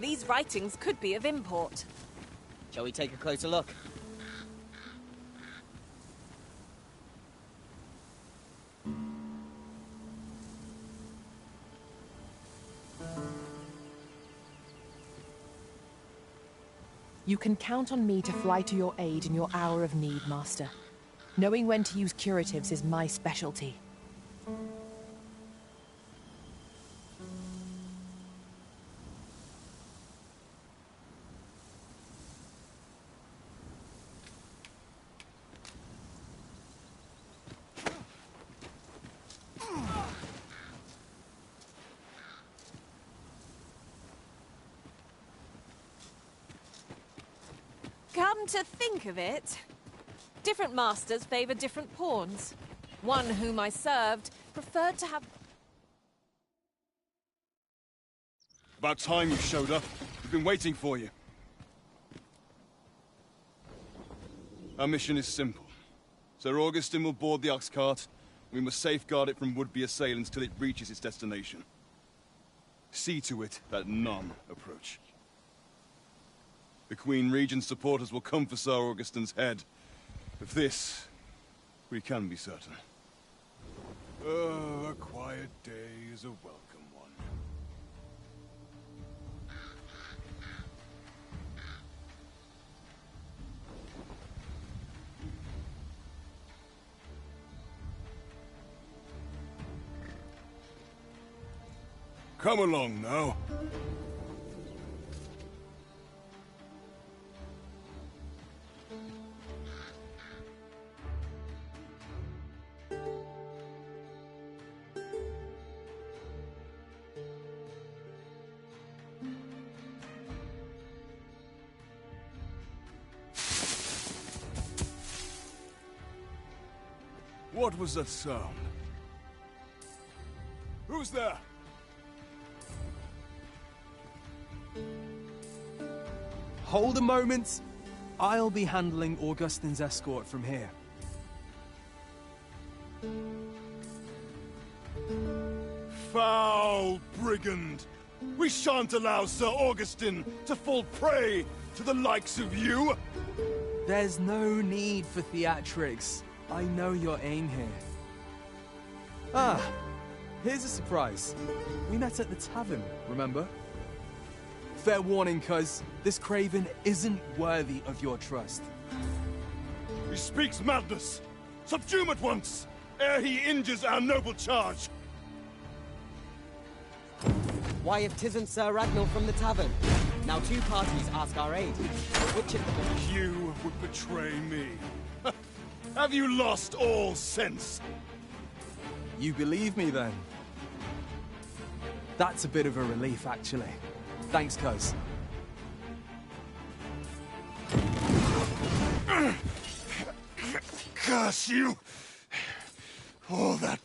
These writings could be of import. Shall we take a closer look? You can count on me to fly to your aid in your hour of need, Master. Knowing when to use curatives is my specialty. Come to think of it, different masters favor different pawns. One whom I served preferred to have... About time you showed up. We've been waiting for you. Our mission is simple. Sir Augustin will board the ox cart. We must safeguard it from would-be assailants till it reaches its destination. See to it that none approach. The Queen Regent's supporters will come for Sir Augustin's head. Of this, we can be certain. Oh, a quiet day is a welcome one. Come along now. What was that sound? Who's there? Hold a moment. I'll be handling Augustin's escort from here. Foul brigand! We shan't allow Sir Augustin to fall prey to the likes of you! There's no need for theatrics. I know your aim here. Ah, here's a surprise. We met at the tavern, remember? Fair warning, cuz this craven isn't worthy of your trust. He speaks madness! Subdue him at once, ere he injures our noble charge! Why, if 'tisn't Sir Ragnall from the tavern? Now two parties ask our aid. Which of them? You would betray me. Have you lost all sense? You believe me, then? That's a bit of a relief, actually. Thanks, cuz. Curse you! All that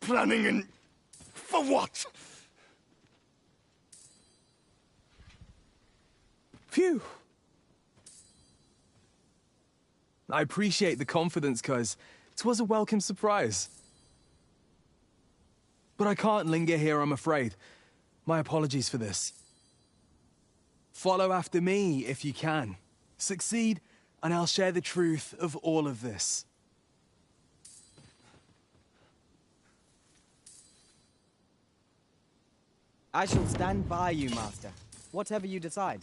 planning and... for what? Phew! I appreciate the confidence, cuz 'twas a welcome surprise. But I can't linger here, I'm afraid. My apologies for this. Follow after me, if you can. Succeed, and I'll share the truth of all of this. I shall stand by you, Master. Whatever you decide.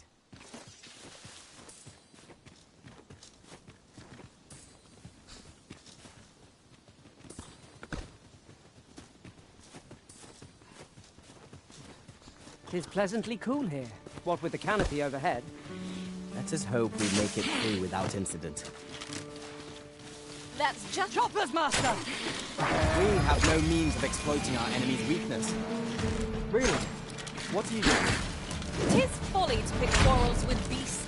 Tis pleasantly cool here, what with the canopy overhead. Let us hope we make it through without incident. That's just... Choppers, Master! We have no means of exploiting our enemy's weakness. Really? What do you do? 'Tis folly to pick quarrels with beasts.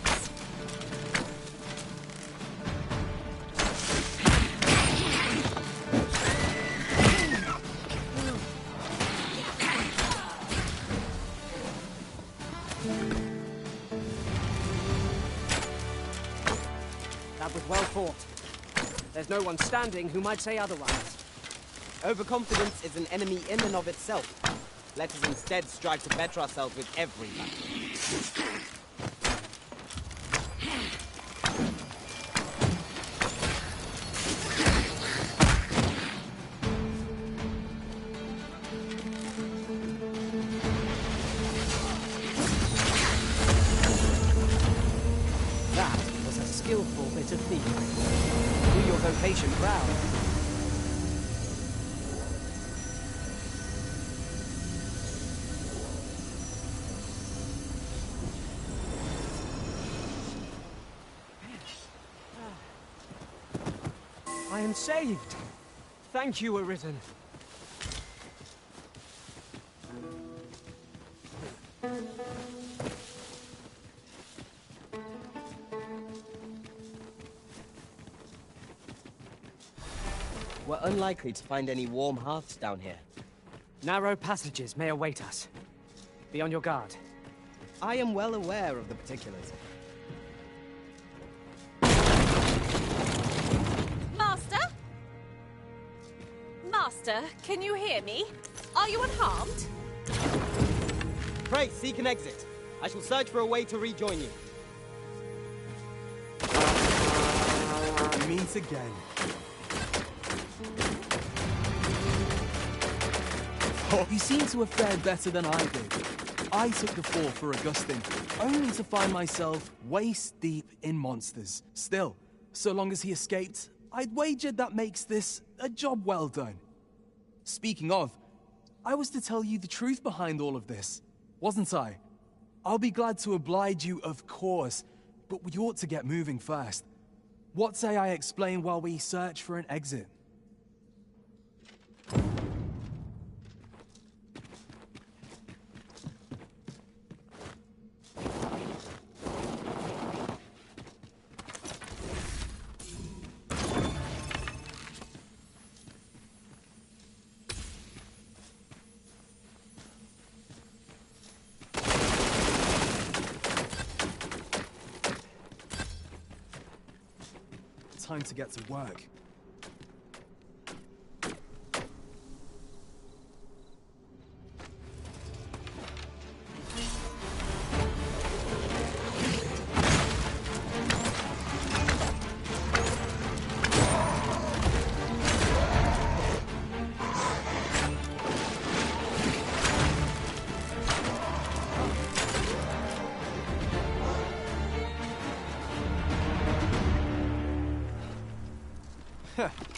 That was well fought. There's no one standing who might say otherwise. Overconfidence is an enemy in and of itself. Let us instead strive to better ourselves with every battle. That was a skillful bit of thievery. Do your vocation proud. I am saved. Thank you, Arisen. We're unlikely to find any warm hearths down here. Narrow passages may await us. Be on your guard. I am well aware of the particulars. Master? Master, can you hear me? Are you unharmed? Pray, seek an exit. I shall search for a way to rejoin you. Meet again. Oh, you seem to have fared better than I did. I took the fall for Augustine, only to find myself waist deep in monsters. Still, so long as he escaped, I'd wagered that makes this a job well done. Speaking of, I was to tell you the truth behind all of this, wasn't I? I'll be glad to oblige you, of course, but we ought to get moving first. What say I explain while we search for an exit? Time to get to work.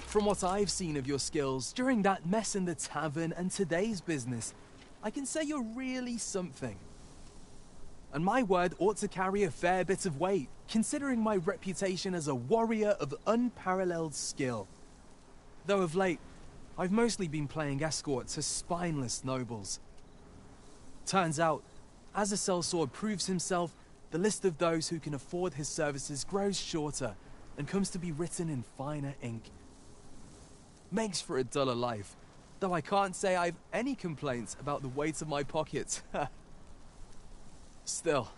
From what I've seen of your skills during that mess in the tavern and today's business, I can say you're really something. And my word ought to carry a fair bit of weight, considering my reputation as a warrior of unparalleled skill. Though of late, I've mostly been playing escort to spineless nobles. Turns out, as a sellsword proves himself, the list of those who can afford his services grows shorter and comes to be written in finer ink. Makes for a duller life, though I can't say I've any complaints about the weight of my pockets. Still,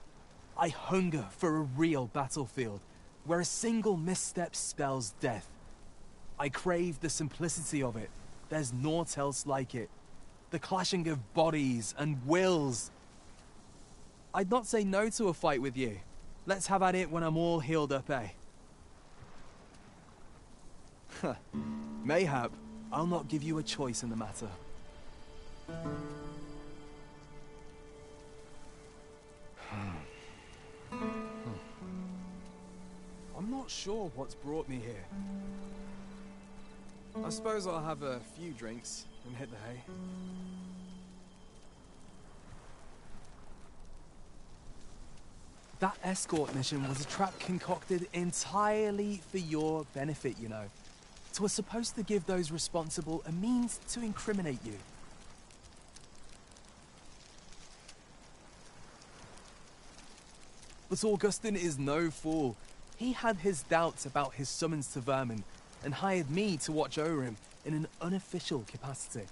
I hunger for a real battlefield, where a single misstep spells death. I crave the simplicity of it. There's naught else like it. The clashing of bodies and wills. I'd not say no to a fight with you. Let's have at it when I'm all healed up, eh? Mayhap, I'll not give you a choice in the matter. I'm not sure what's brought me here. I suppose I'll have a few drinks and hit the hay. That escort mission was a trap concocted entirely for your benefit, you know. It was supposed to give those responsible a means to incriminate you. But Augustine is no fool. He had his doubts about his summons to Vermin, and hired me to watch over him in an unofficial capacity.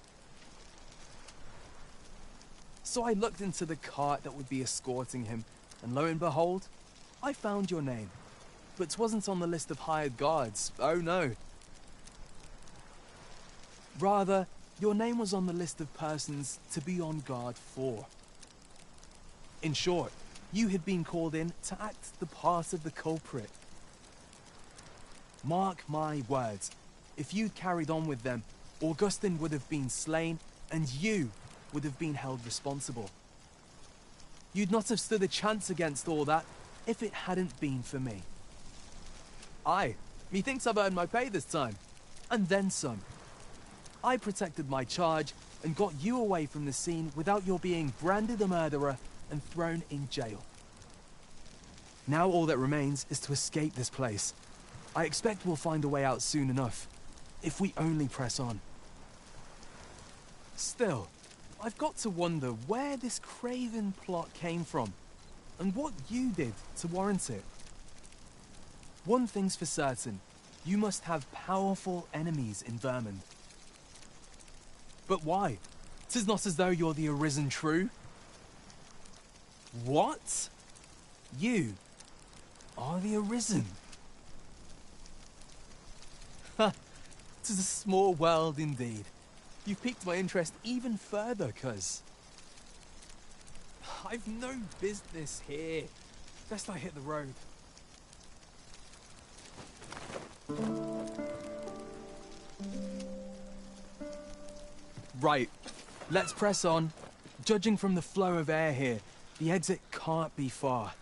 So I looked into the cart that would be escorting him, and lo and behold, I found your name. But 'twasn't on the list of hired guards, oh no. Rather, your name was on the list of persons to be on guard for. In short, you had been called in to act the part of the culprit. Mark my words, if you'd carried on with them, Augustin would have been slain, and you would have been held responsible. You'd not have stood a chance against all that if it hadn't been for me. Aye, methinks I've earned my pay this time, and then some. I protected my charge and got you away from the scene without your being branded a murderer and thrown in jail. Now all that remains is to escape this place. I expect we'll find a way out soon enough, if we only press on. Still, I've got to wonder where this craven plot came from, and what you did to warrant it. One thing's for certain, you must have powerful enemies in Vermund. But why? 'Tis not as though you're the arisen true. What? You are the arisen? Ha! 'Tis a small world indeed. You've piqued my interest even further, cuz I've no business here. Best I hit the road. Right, let's press on. Judging from the flow of air here, the exit can't be far.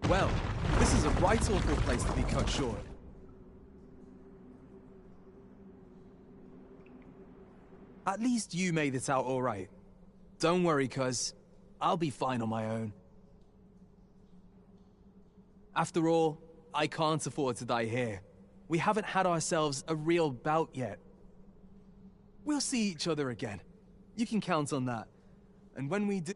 Well, this is a right awful place to be cut short. At least you made it out all right. Don't worry, cuz I'll be fine on my own. After all, I can't afford to die here. We haven't had ourselves a real bout yet. We'll see each other again. You can count on that. And when we do...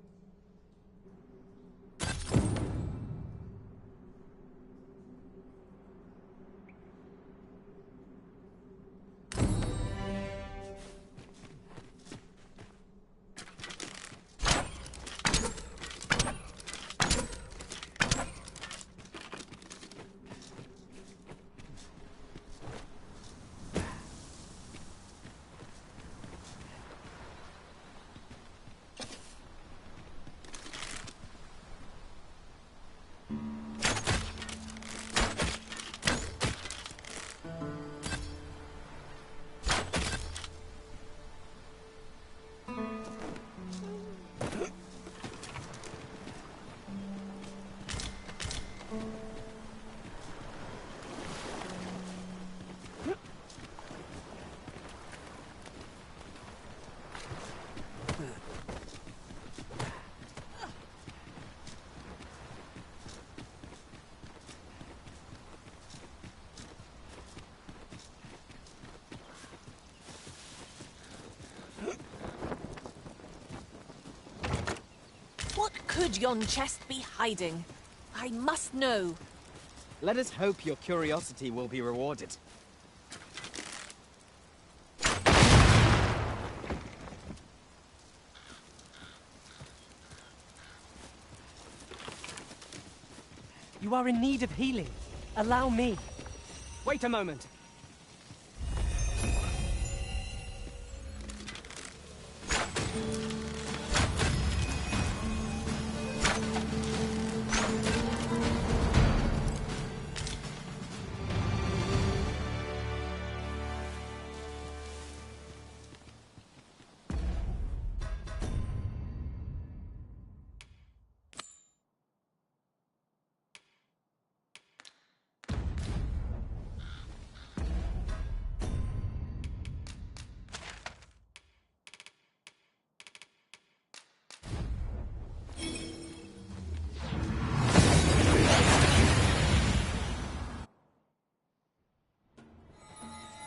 What could yon chest be hiding? I must know. Let us hope your curiosity will be rewarded. You are in need of healing. Allow me. Wait a moment.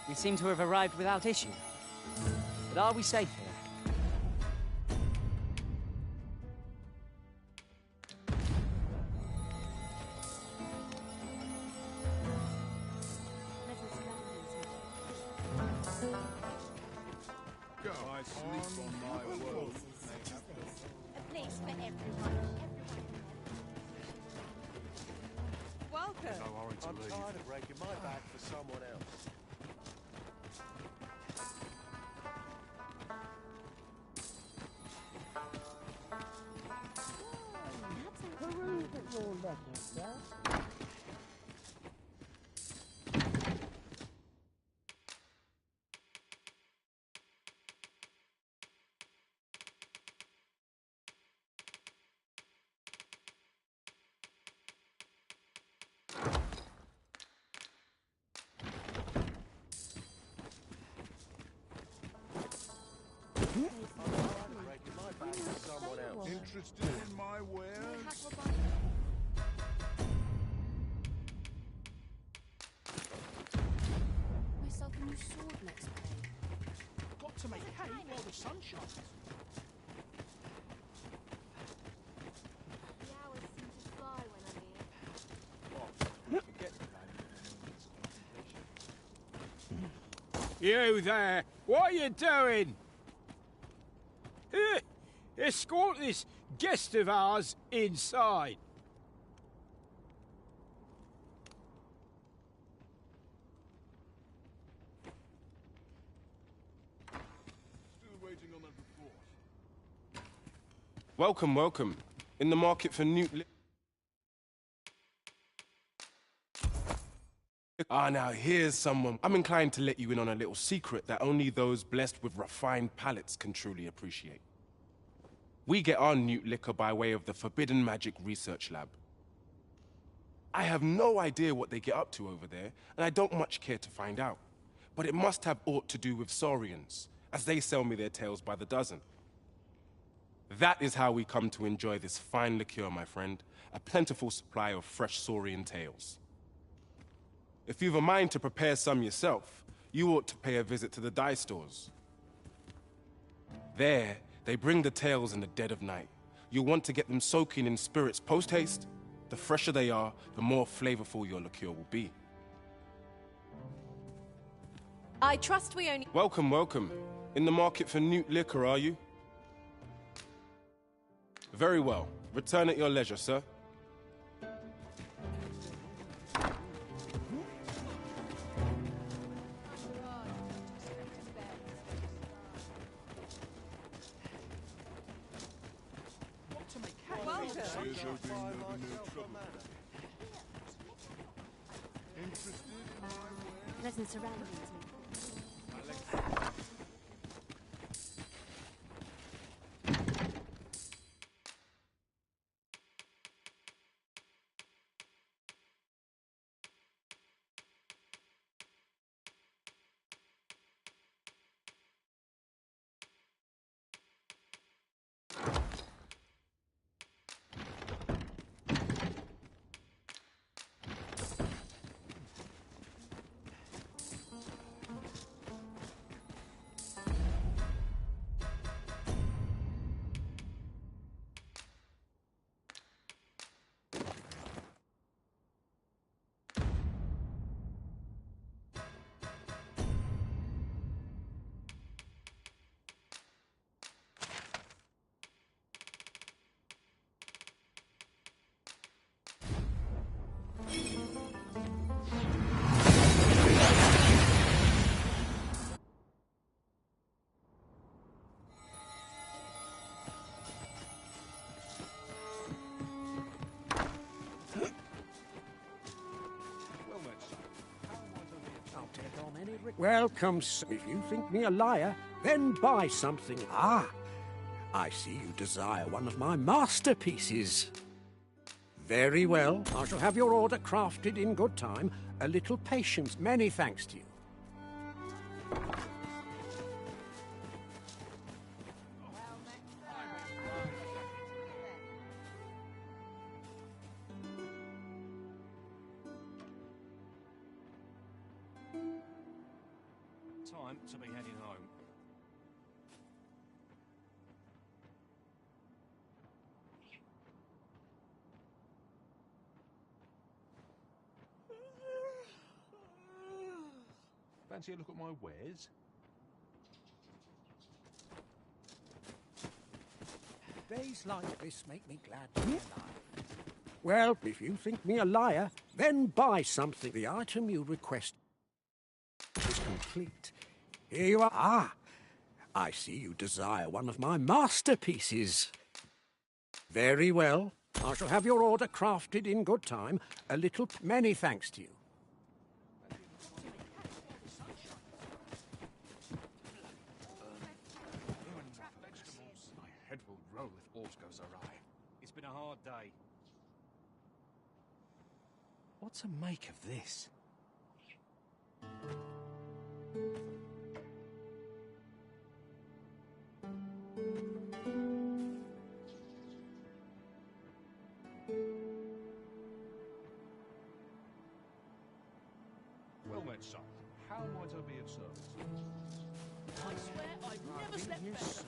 We seem to have arrived without issue. But are we safe here? I sleep on my world. A place I'm tired of breaking my back for someone else. Interested in my wares? Myself a new sword next pay. Got to make hay while the sun shines. The hours seem to fly when I'm here. You there! What are you doing? Escort this guest of ours inside. Still waiting on that report. Welcome, welcome. In the market for new... now here's someone. I'm inclined to let you in on a little secret that only those blessed with refined palates can truly appreciate. We get our newt liquor by way of the Forbidden Magic Research Lab. I have no idea what they get up to over there, and I don't much care to find out. But it must have aught to do with Saurians, as they sell me their tales by the dozen. That is how we come to enjoy this fine liqueur, my friend, a plentiful supply of fresh Saurian tales. If you've a mind to prepare some yourself, you ought to pay a visit to the dye stores. There, they bring the tales in the dead of night. You'll want to get them soaking in spirits post-haste. The fresher they are, the more flavorful your liqueur will be. I trust we only... Welcome, welcome. In the market for newt liquor, are you? Very well. Return at your leisure, sir. Pleasant surroundings. Welcome, sir. If you think me a liar, then buy something. Ah, I see you desire one of my masterpieces. Very well. I shall have your order crafted in good time. A little patience. Many thanks to you. Time to be heading home. Fancy a look at my wares? Days like this make me glad to be alive. Well, if you think me a liar, then buy something. The item you request is complete. Here you are. Ah, I see you desire one of my masterpieces. Very well. I shall have your order crafted in good time. A little... Many thanks to you. My head will roll if aught goes awry. It's been a hard day. What to make of this? Well met, son. How might I be of service? I swear I've never slept better. So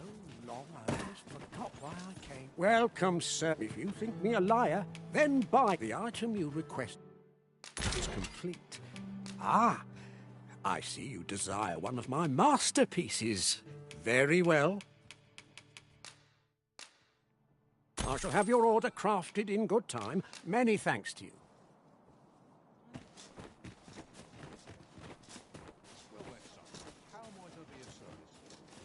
long, I almost forgot why I came. Welcome, sir. If you think me a liar, then buy. The item you request is complete. Ah, I see you desire one of my masterpieces. Very well. I shall have your order crafted in good time. Many thanks to you. Well met, son. How might I be of service?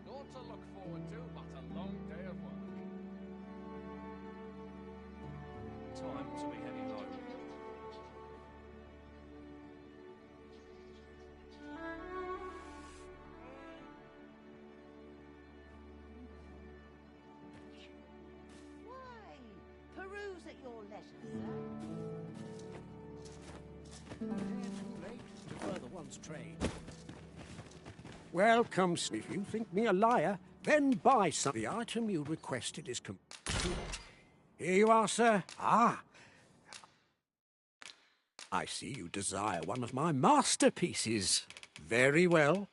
Naught to look forward to, but a long day of work. Time to be heading home. Why? Peruse at your leisure, sir. Too late to further one's trade. Welcome, sir. If you think me a liar, then buy some. The item you requested is complete. Here you are, sir. Ah, I see you desire one of my masterpieces. Very well.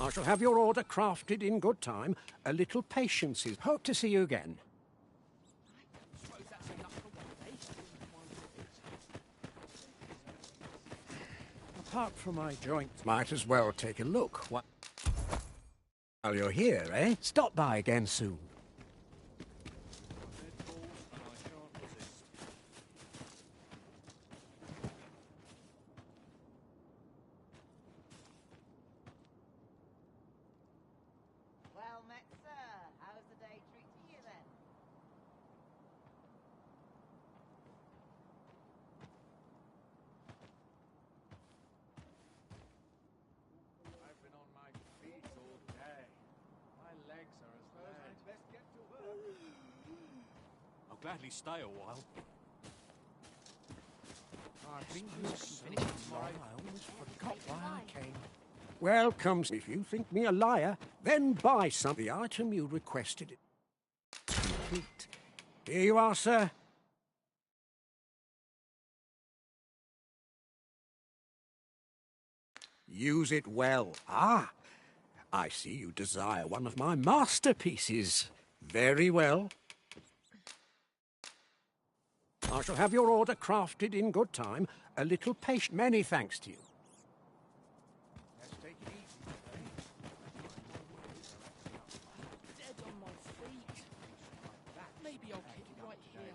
I shall have your order crafted in good time. A little patience is... Hope to see you again. Apart from my joints, might as well take a look. While you're here, eh? Stop by again soon. Well met, sir. How's the day treating you then? I've been on my feet all day. My legs are as dead. I'd best get to work. I'll gladly stay a while. I've been here so long, I almost forgot why I came. Welcome. If you think me a liar, then buy some. The item you requested is complete. Here you are, sir. Use it well. Ah, I see you desire one of my masterpieces. Very well. I shall have your order crafted in good time. A little patience. Many thanks to you. Let's take it easy. Dead on my feet. Maybe I'll keep it right here.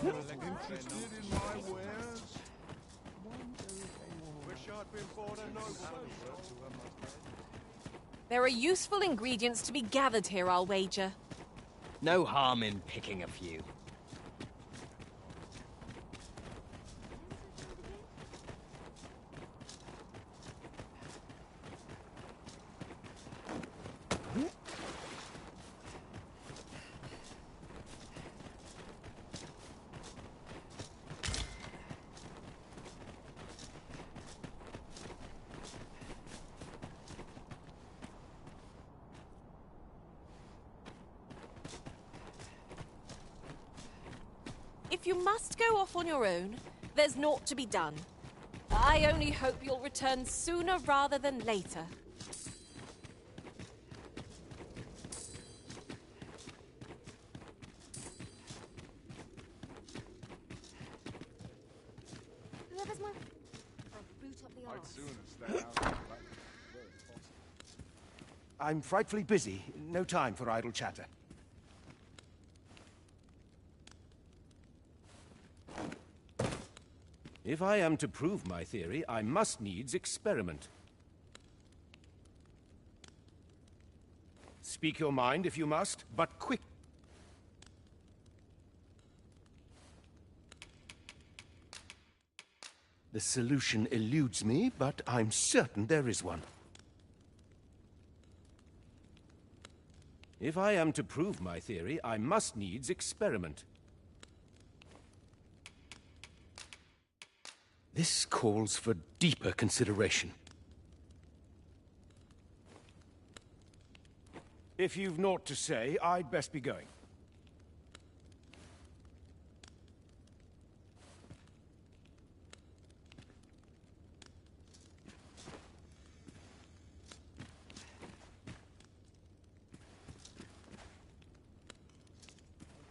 Interested in my wares? Wish I'd been born a nobleman. There are useful ingredients to be gathered here, I'll wager. No harm in picking a few. If you must go off on your own, there's naught to be done. I only hope you'll return sooner rather than later. Whoever's my... I'll boot up the I'd arse. sooner stay out of the back. I'm frightfully busy. No time for idle chatter. If I am to prove my theory, I must needs experiment. Speak your mind if you must, but quick. The solution eludes me, but I'm certain there is one. If I am to prove my theory, I must needs experiment. This calls for deeper consideration. If you've naught to say, I'd best be going.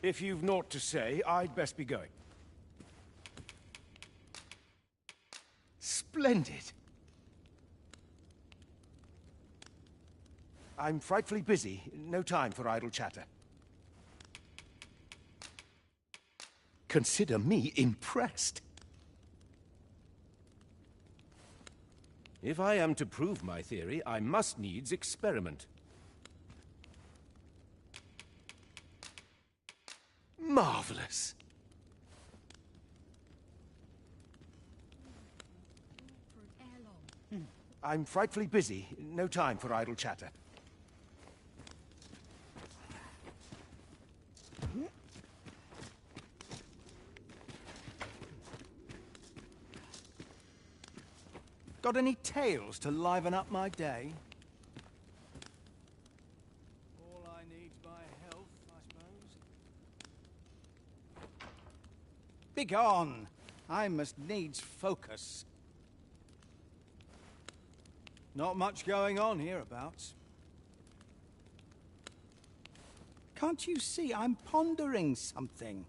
If you've naught to say, I'd best be going. Splendid. I'm frightfully busy. No time for idle chatter. Consider me impressed. If I am to prove my theory, I must needs experiment. Marvelous. I'm frightfully busy. No time for idle chatter. Got any tales to liven up my day? All I need's my health, I suppose. Begone! I must needs focus. Not much going on hereabouts. Can't you see I'm pondering something?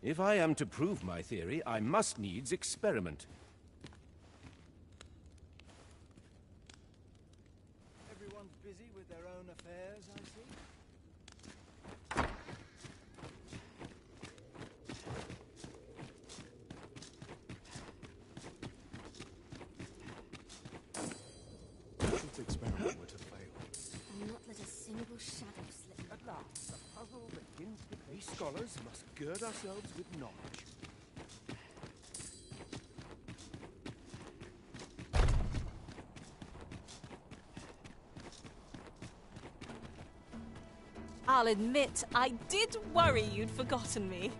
If I am to prove my theory, I must needs experiment. Everyone's busy with their own affairs, I see. This experiment were to fail. I'll not let a single shadow slip. At last, the puzzle begins to... We scholars must gird ourselves with knowledge. I'll admit, I did worry you'd forgotten me.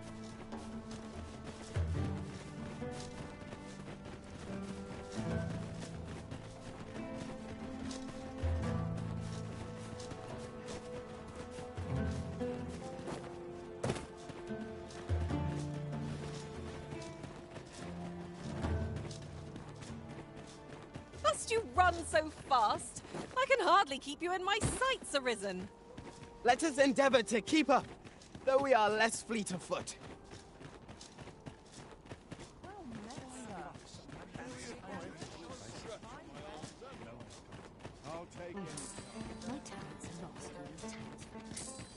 Must you run so fast? I can hardly keep you in my sights, Arisen. Let us endeavor to keep up, though we are less fleet of foot. My talents are lost in your talents.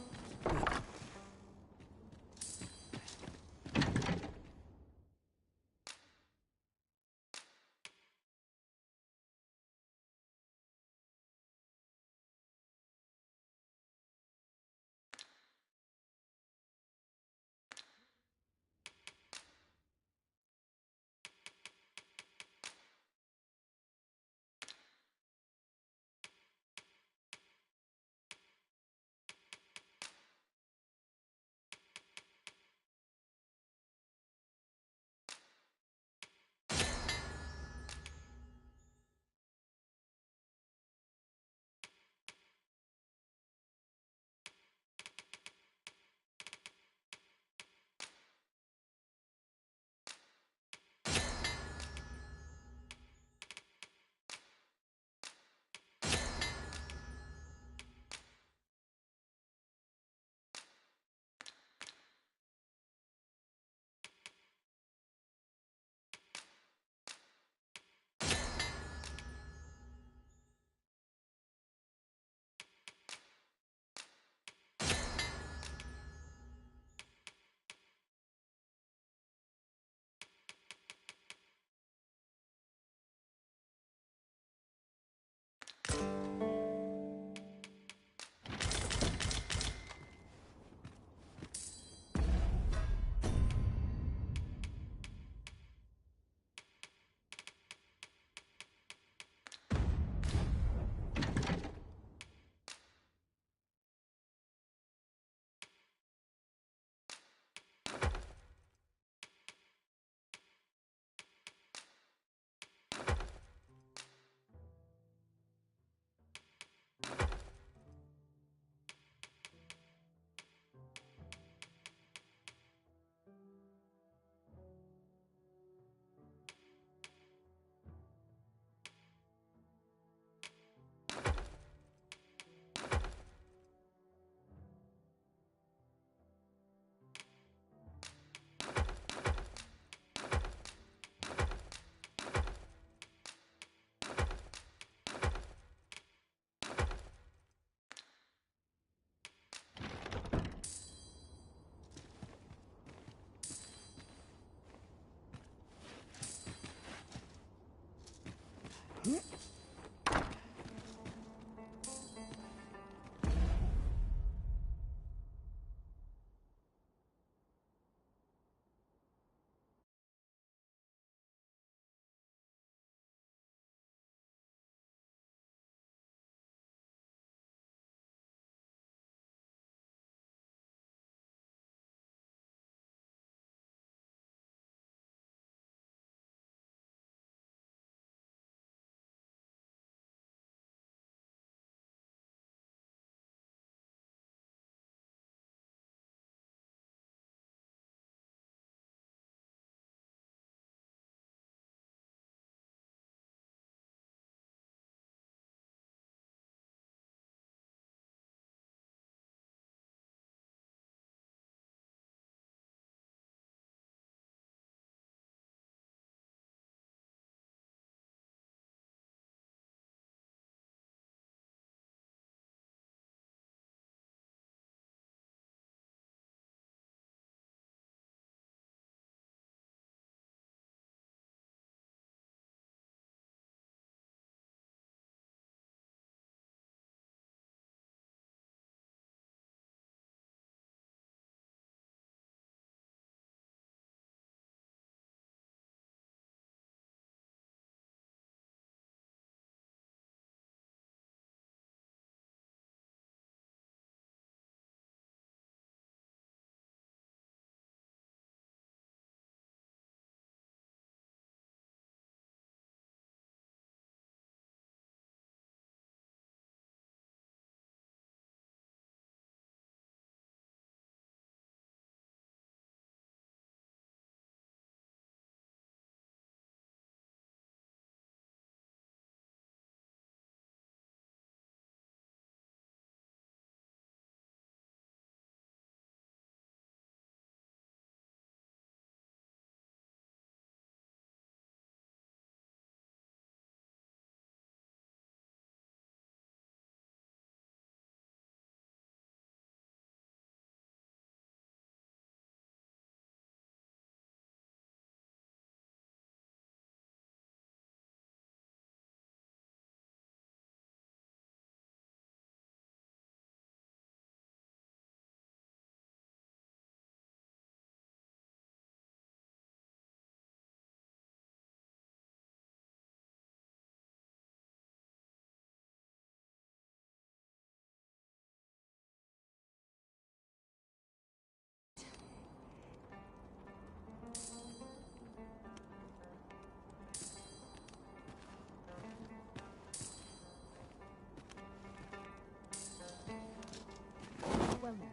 Well then.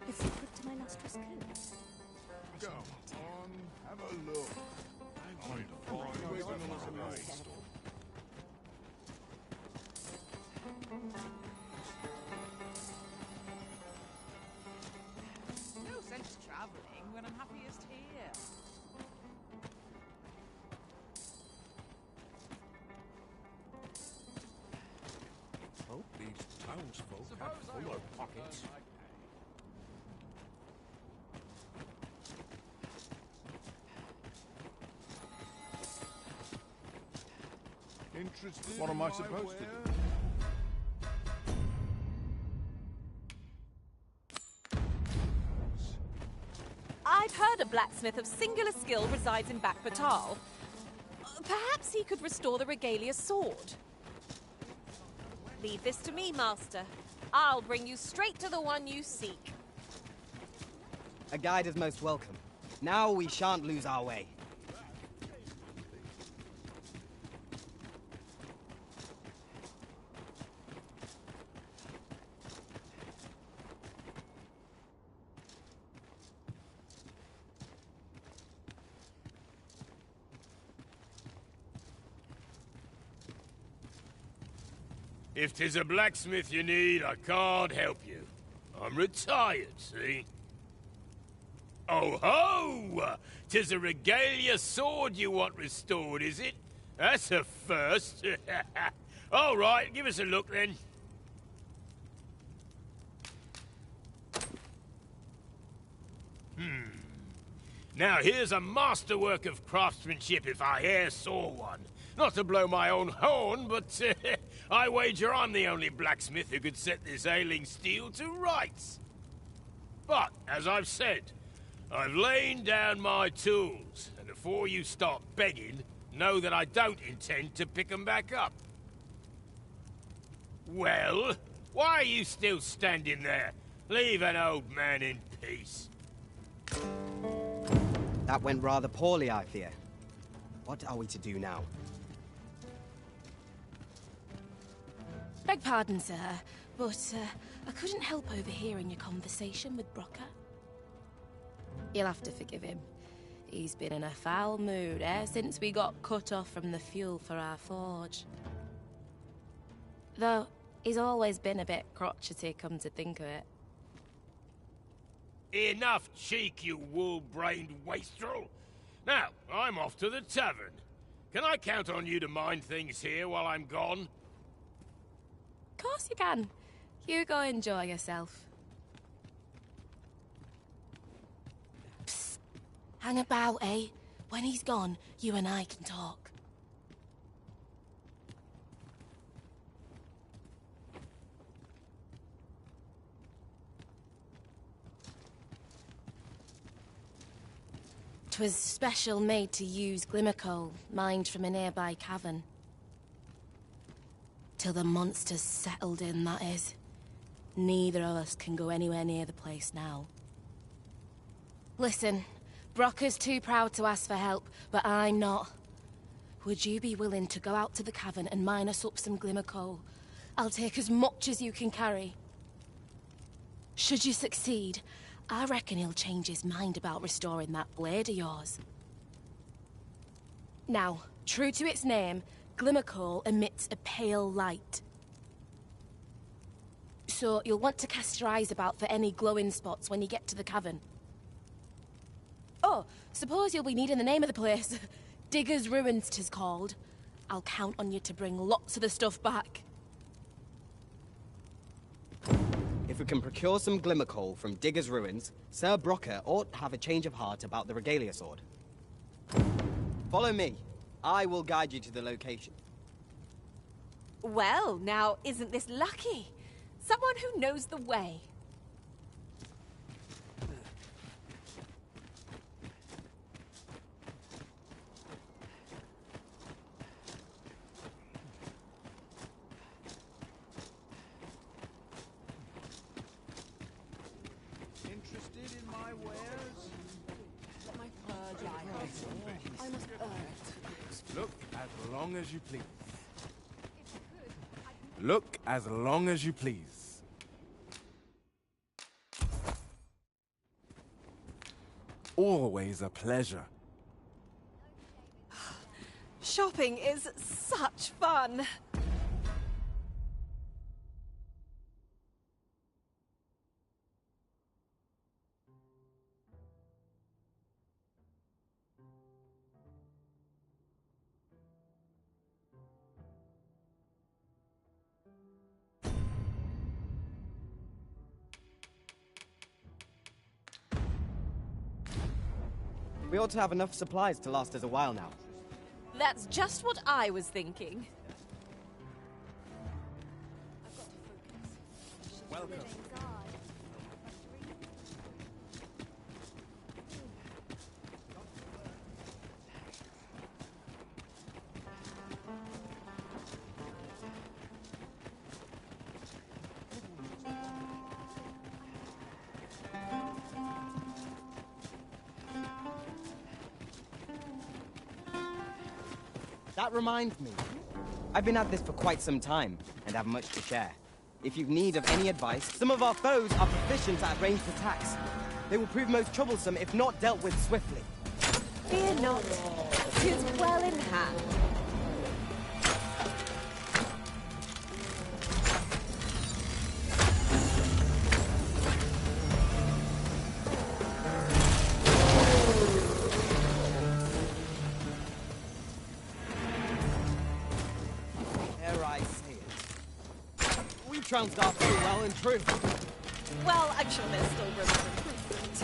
The secret to my lustrous coat. Go on, have a look. No sense travelling when I'm happiest here. Hope these townsfolk have fuller pockets. Interested? What am I supposed to do? I've heard a blacksmith of singular skill resides in Backbatal. Perhaps he could restore the regalia sword. Leave this to me, Master. I'll bring you straight to the one you seek. A guide is most welcome. Now we shan't lose our way. If 'tis a blacksmith you need, I can't help you. I'm retired, see? Oh ho! 'Tis a regalia sword you want restored, is it? That's a first. All right, give us a look then. Now here's a masterwork of craftsmanship if I e'er saw one. Not to blow my own horn, but I wager I'm the only blacksmith who could set this ailing steel to rights. But, as I've said, I've lain down my tools, and before you start begging, know that I don't intend to pick them back up. Well, why are you still standing there? Leave an old man in peace. That went rather poorly, I fear. What are we to do now? Beg pardon, sir, but I couldn't help overhearing your conversation with Brocker. You'll have to forgive him. He's been in a foul mood ever since we got cut off from the fuel for our forge. Though, he's always been a bit crotchety, come to think of it. Enough cheek, you wool-brained wastrel! Now, I'm off to the tavern. Can I count on you to mind things here while I'm gone? Of course you can. You go enjoy yourself. Psst. Hang about, eh? When he's gone, you and I can talk. Twas special made to use glimmer coal, mined from a nearby cavern. Till the monsters settled in, that is. Neither of us can go anywhere near the place now. Listen, Brocker's too proud to ask for help, but I'm not. Would you be willing to go out to the cavern and mine us up some glimmer coal? I'll take as much as you can carry. Should you succeed, I reckon he'll change his mind about restoring that blade of yours. Now, true to its name, glimmer coal emits a pale light. So you'll want to cast your eyes about for any glowing spots when you get to the cavern. Oh, suppose you'll be needing the name of the place. Digger's Ruins 'tis called. I'll count on you to bring lots of the stuff back. If we can procure some glimmer coal from Digger's Ruins, Sir Brocker ought to have a change of heart about the regalia sword. Follow me. I will guide you to the location. Well, now, isn't this lucky? Someone who knows the way. Interested in my wares? Let my purge lie. I must earn. Look as long as you please. Look as long as you please. Always a pleasure. Shopping is such fun. We ought to have enough supplies to last us a while now. That's just what I was thinking. Welcome. That reminds me. I've been at this for quite some time, and have much to share. If you need of any advice, some of our foes are proficient at ranged attacks. They will prove most troublesome if not dealt with swiftly. Fear not. 'Tis well in hand. Trounced our foe well and true. Well, I'm sure there's still room for improvement.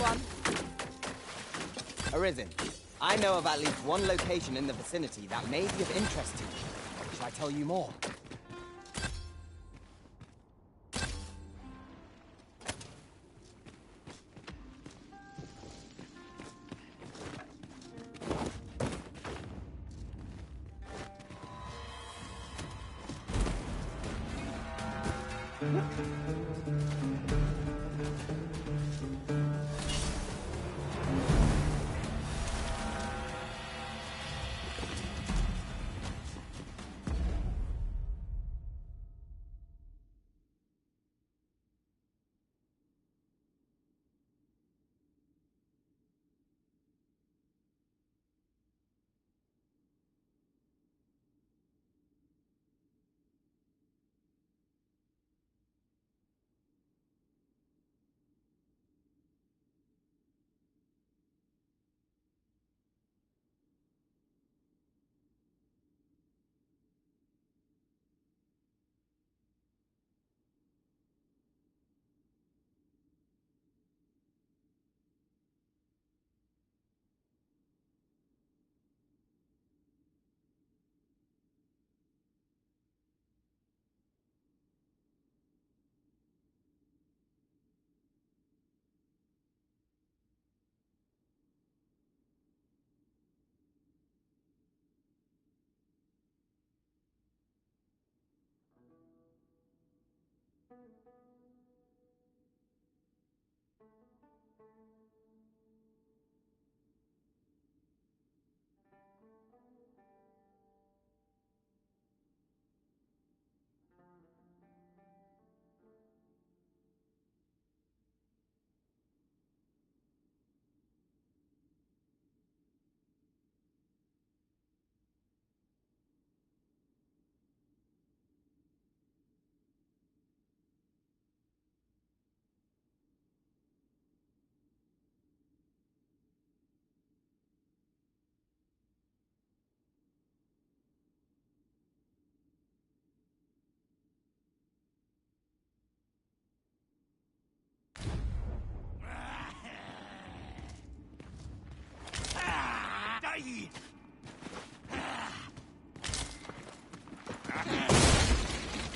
one. Arisen, I know of at least one location in the vicinity that may be of interest to you. Shall I tell you more?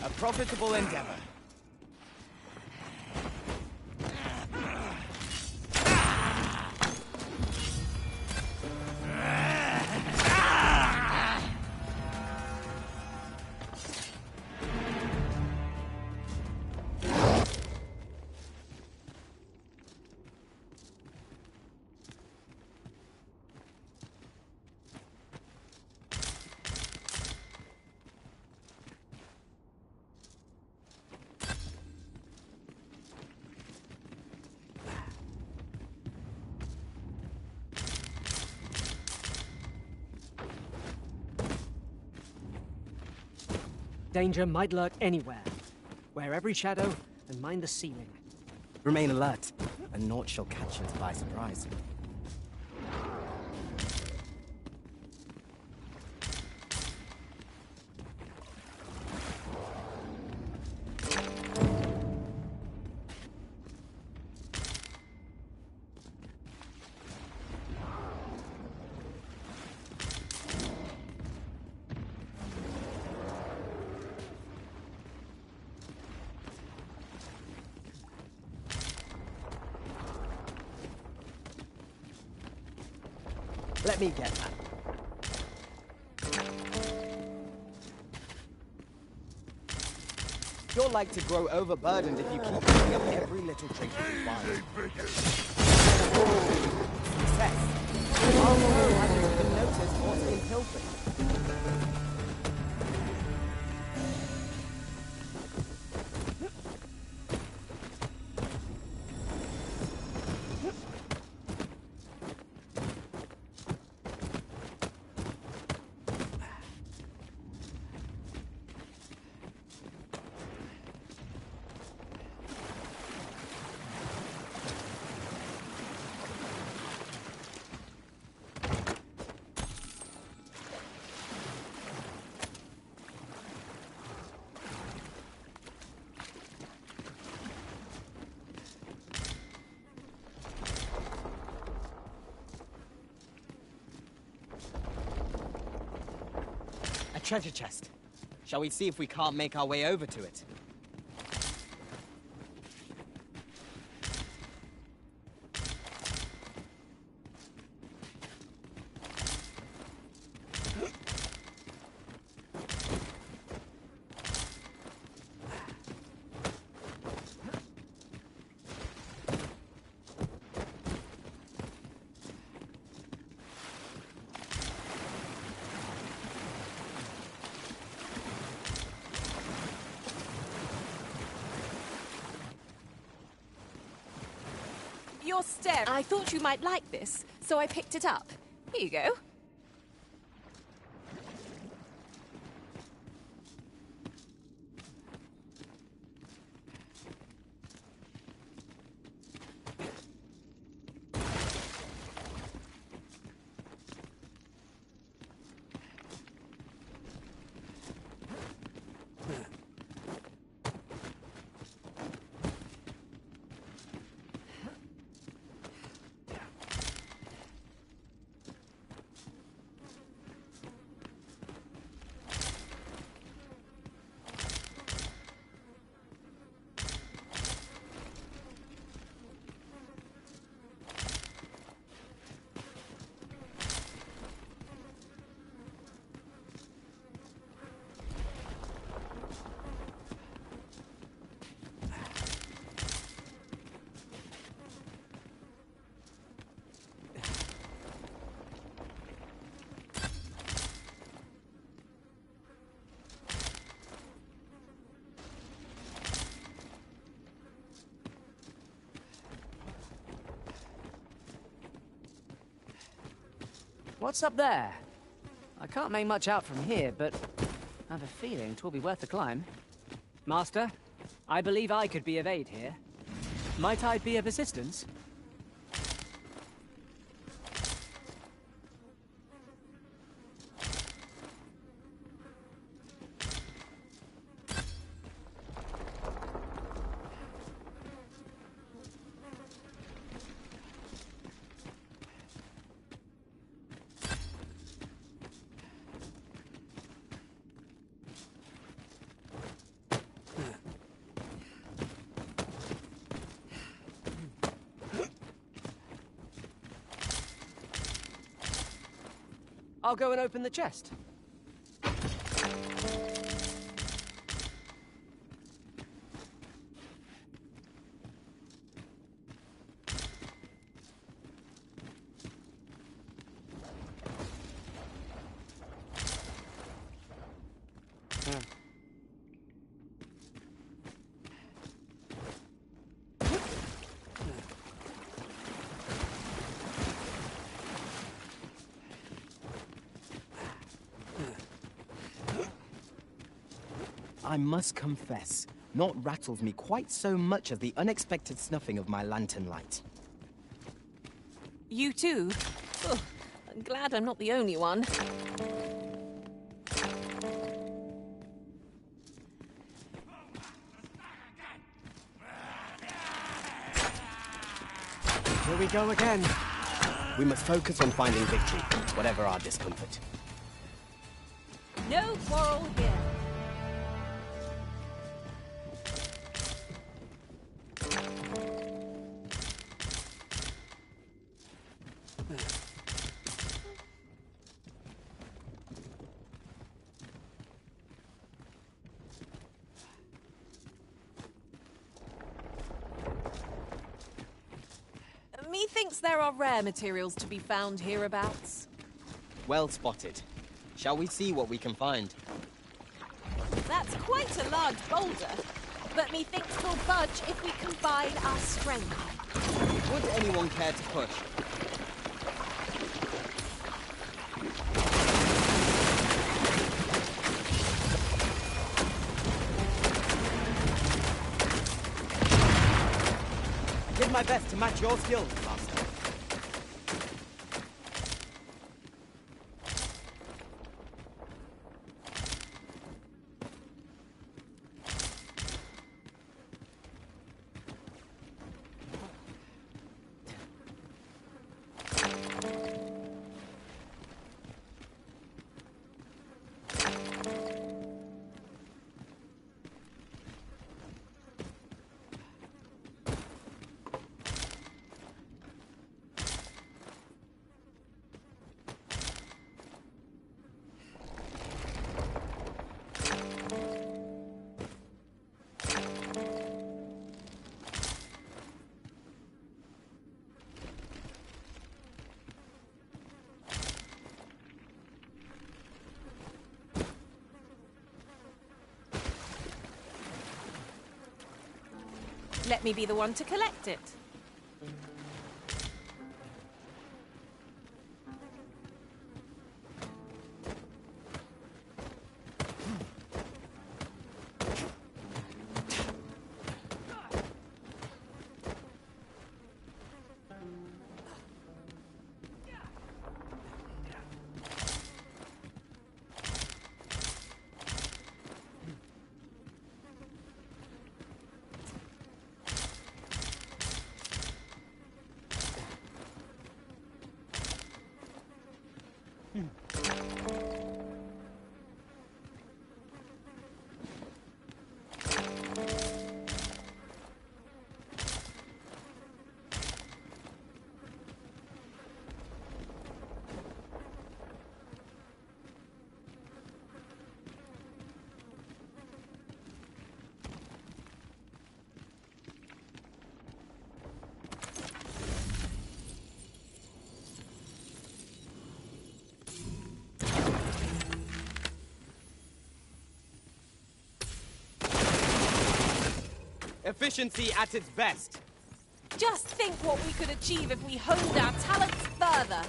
A profitable endeavor. Danger might lurk anywhere. Wear every shadow and mind the ceiling. Remain alert, and naught shall catch us by surprise. Let me get that. You're like to grow overburdened if you keep picking up every little trinket you find. Success. Our foe hasn't even noticed what's been pilfered. treasure chest. Shall we see if we can't make our way over to it? You're staring. I thought you might like this, so I picked it up. Here you go. What's up there? I can't make much out from here, but I have a feeling 'twill be worth the climb. Master, I believe I could be of aid here. Might I be of assistance? I'll go and open the chest. I must confess, naught rattles me quite so much as the unexpected snuffing of my lantern light. You too? Oh, I'm glad I'm not the only one. Here we go again. We must focus on finding victory, whatever our discomfort. No quarrel here. Methinks there are rare materials to be found hereabouts. Well spotted. Shall we see what we can find? That's quite a large boulder, but methinks we'll budge if we combine our strength. Would anyone care to push? I did my best to match your skills, Master. Let me be the one to collect it. Efficiency at its best. Just think what we could achieve if we honed our talents further.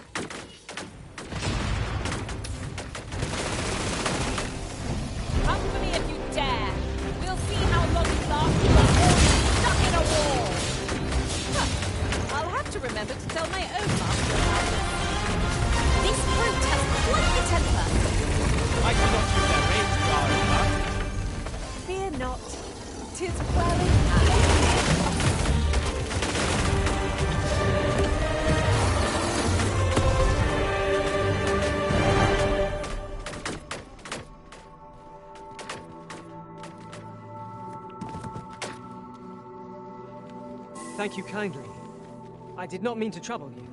Come for me if you dare. We'll see how long you last you are all stuck in a wall. Huh. I'll have to remember to tell my own master about it. This brute has quite the temper. I cannot use their range guard, Fear not. 'Tis well in hand. Thank you kindly. I did not mean to trouble you.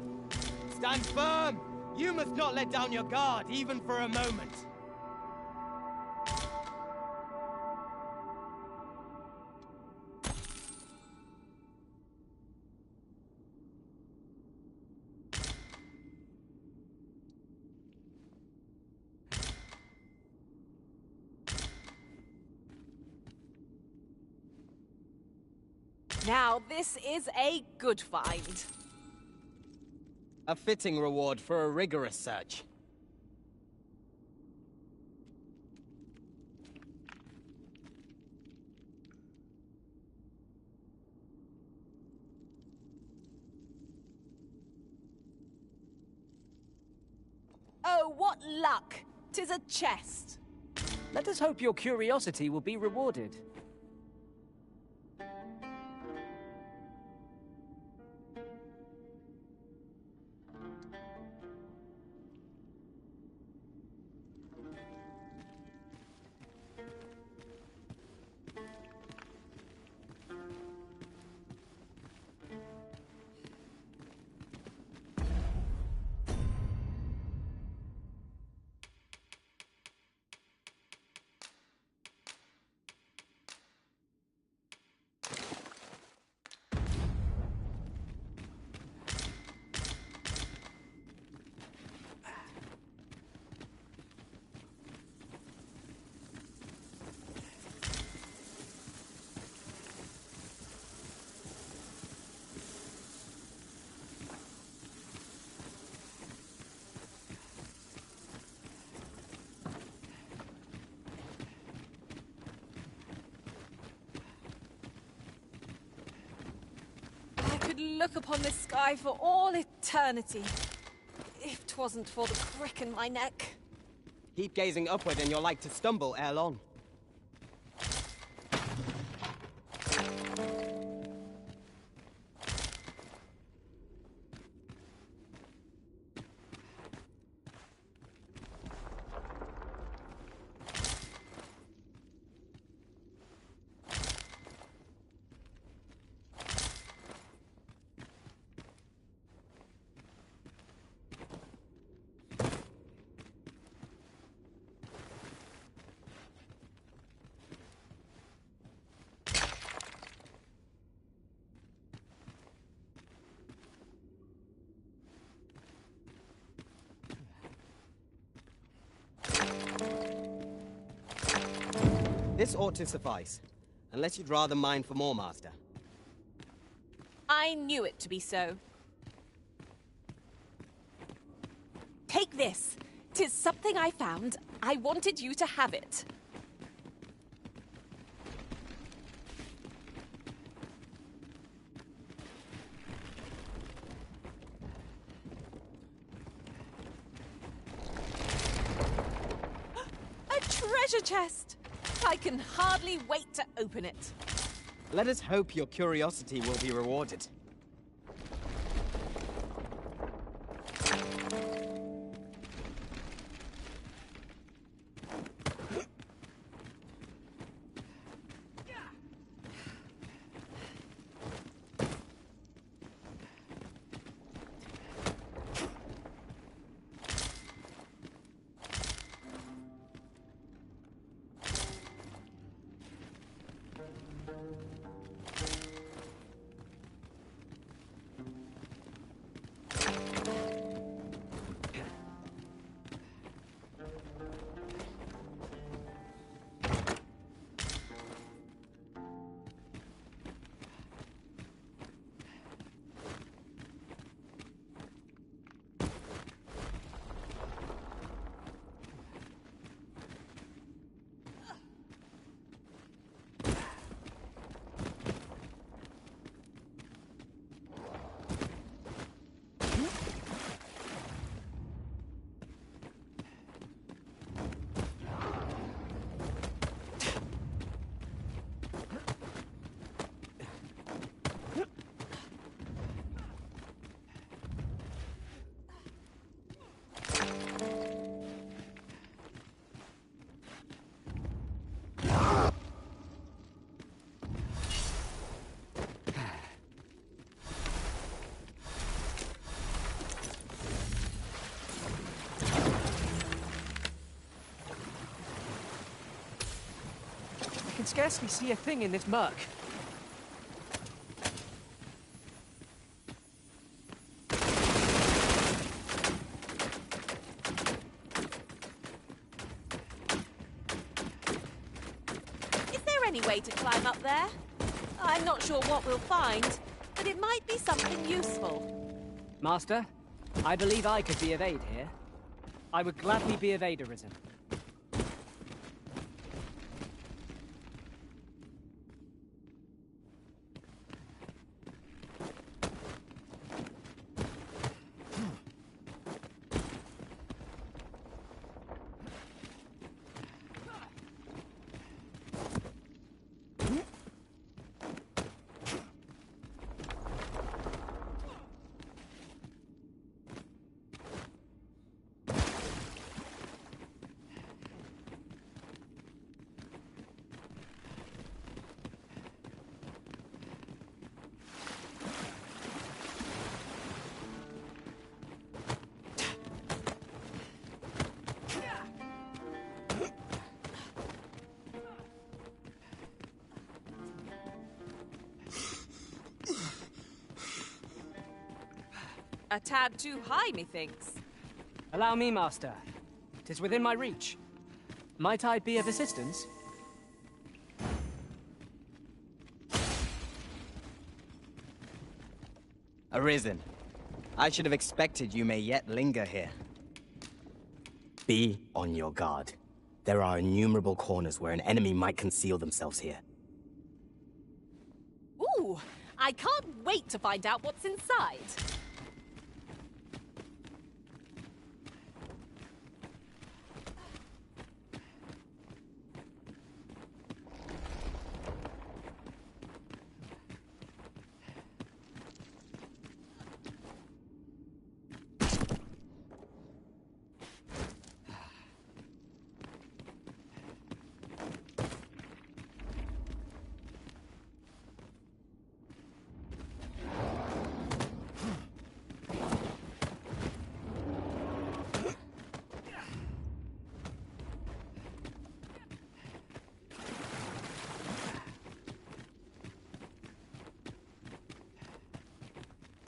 Stand firm! You must not let down your guard, even for a moment. Now, this is a good find. A fitting reward for a rigorous search. Oh, what luck! 'Tis a chest. Let us hope your curiosity will be rewarded. Look upon this sky for all eternity. If 'twasn't for the crick in my neck. Keep gazing upward and you're like to stumble ere long. This ought to suffice, unless you'd rather mine for more, Master. I knew it to be so. Take this. 'Tis something I found. I wanted you to have it. A treasure chest! I can hardly wait to open it. Let us hope your curiosity will be rewarded. I can scarcely see a thing in this murk. Is there any way to climb up there? I'm not sure what we'll find, but it might be something useful. Master, I believe I could be of aid here. I would gladly be of aid, Arisen. A tad too high, methinks. Allow me, Master. 'Tis within my reach. Might I be of assistance? Arisen. I should have expected you may yet linger here. Be on your guard. There are innumerable corners where an enemy might conceal themselves here. Ooh, I can't wait to find out what's inside.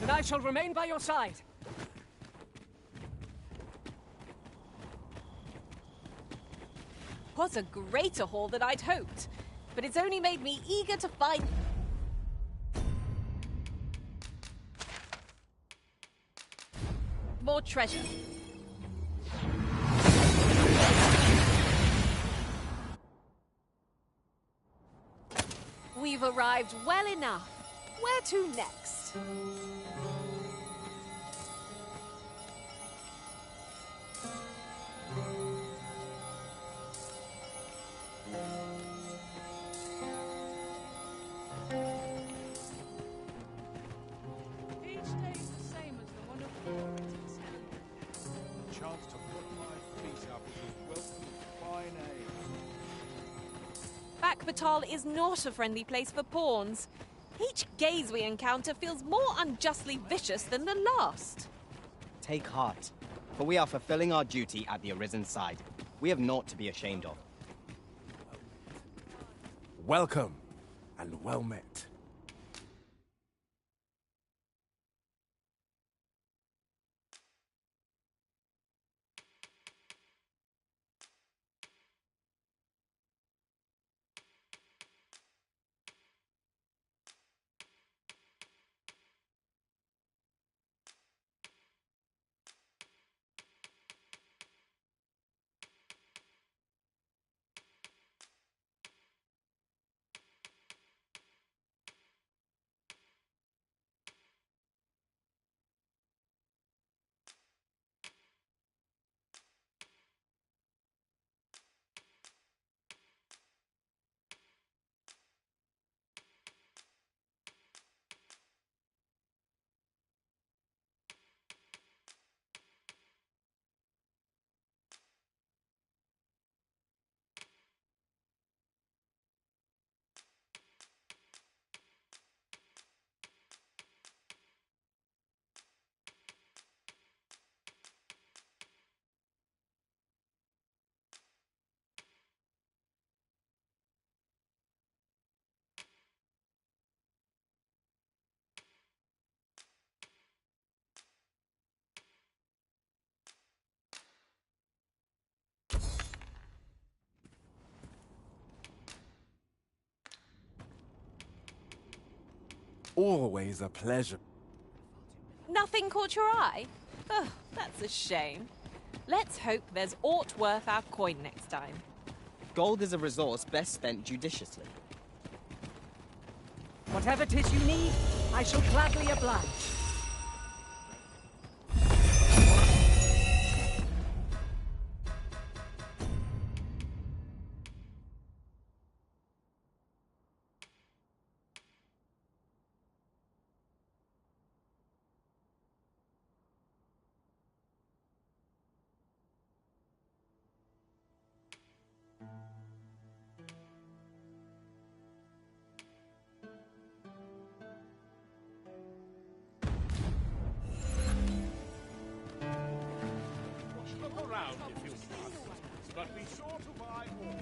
And I shall remain by your side. Was a greater haul than I'd hoped, but it's only made me eager to find... more treasure. We've arrived well enough. Where to next? Each day is the same as the one before, it is. A chance to put my feet up with welcome fine ale. Bakbatal is not a friendly place for pawns. Each gaze we encounter feels more unjustly vicious than the last. Take heart, for we are fulfilling our duty at the Arisen's side. We have naught to be ashamed of. Welcome, and well met. Always a pleasure. Nothing caught your eye? Oh, that's a shame. Let's hope there's aught worth our coin next time. Gold is a resource best spent judiciously. Whatever 'tis you need, I shall gladly oblige. Look around if you must, but be sure to buy all.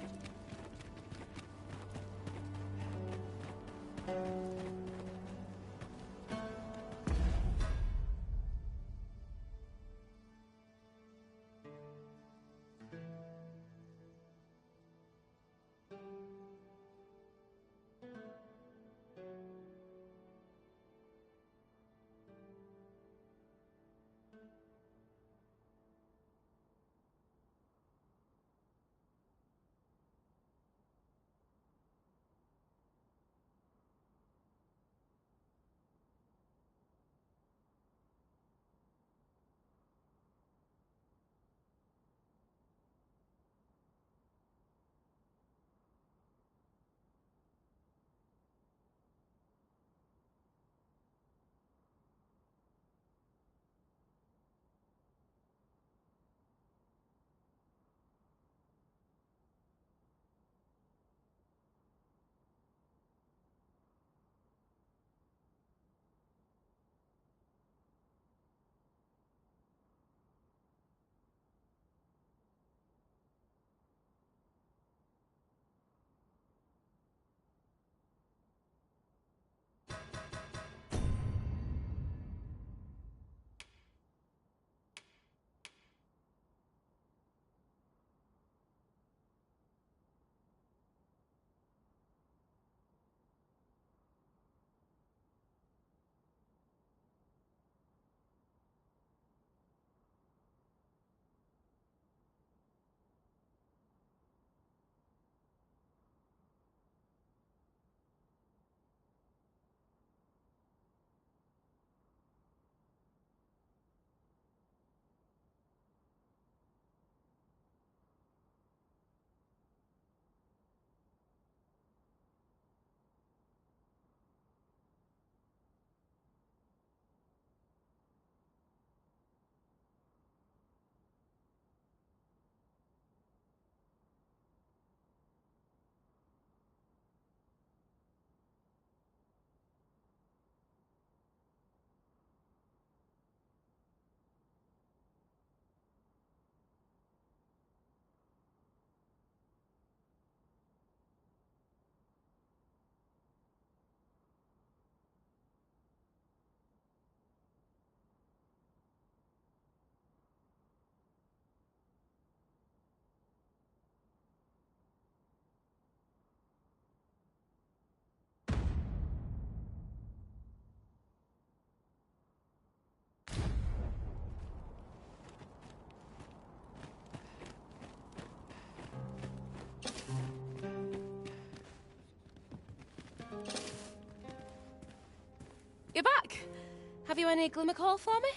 Have you any glimmer coal for me?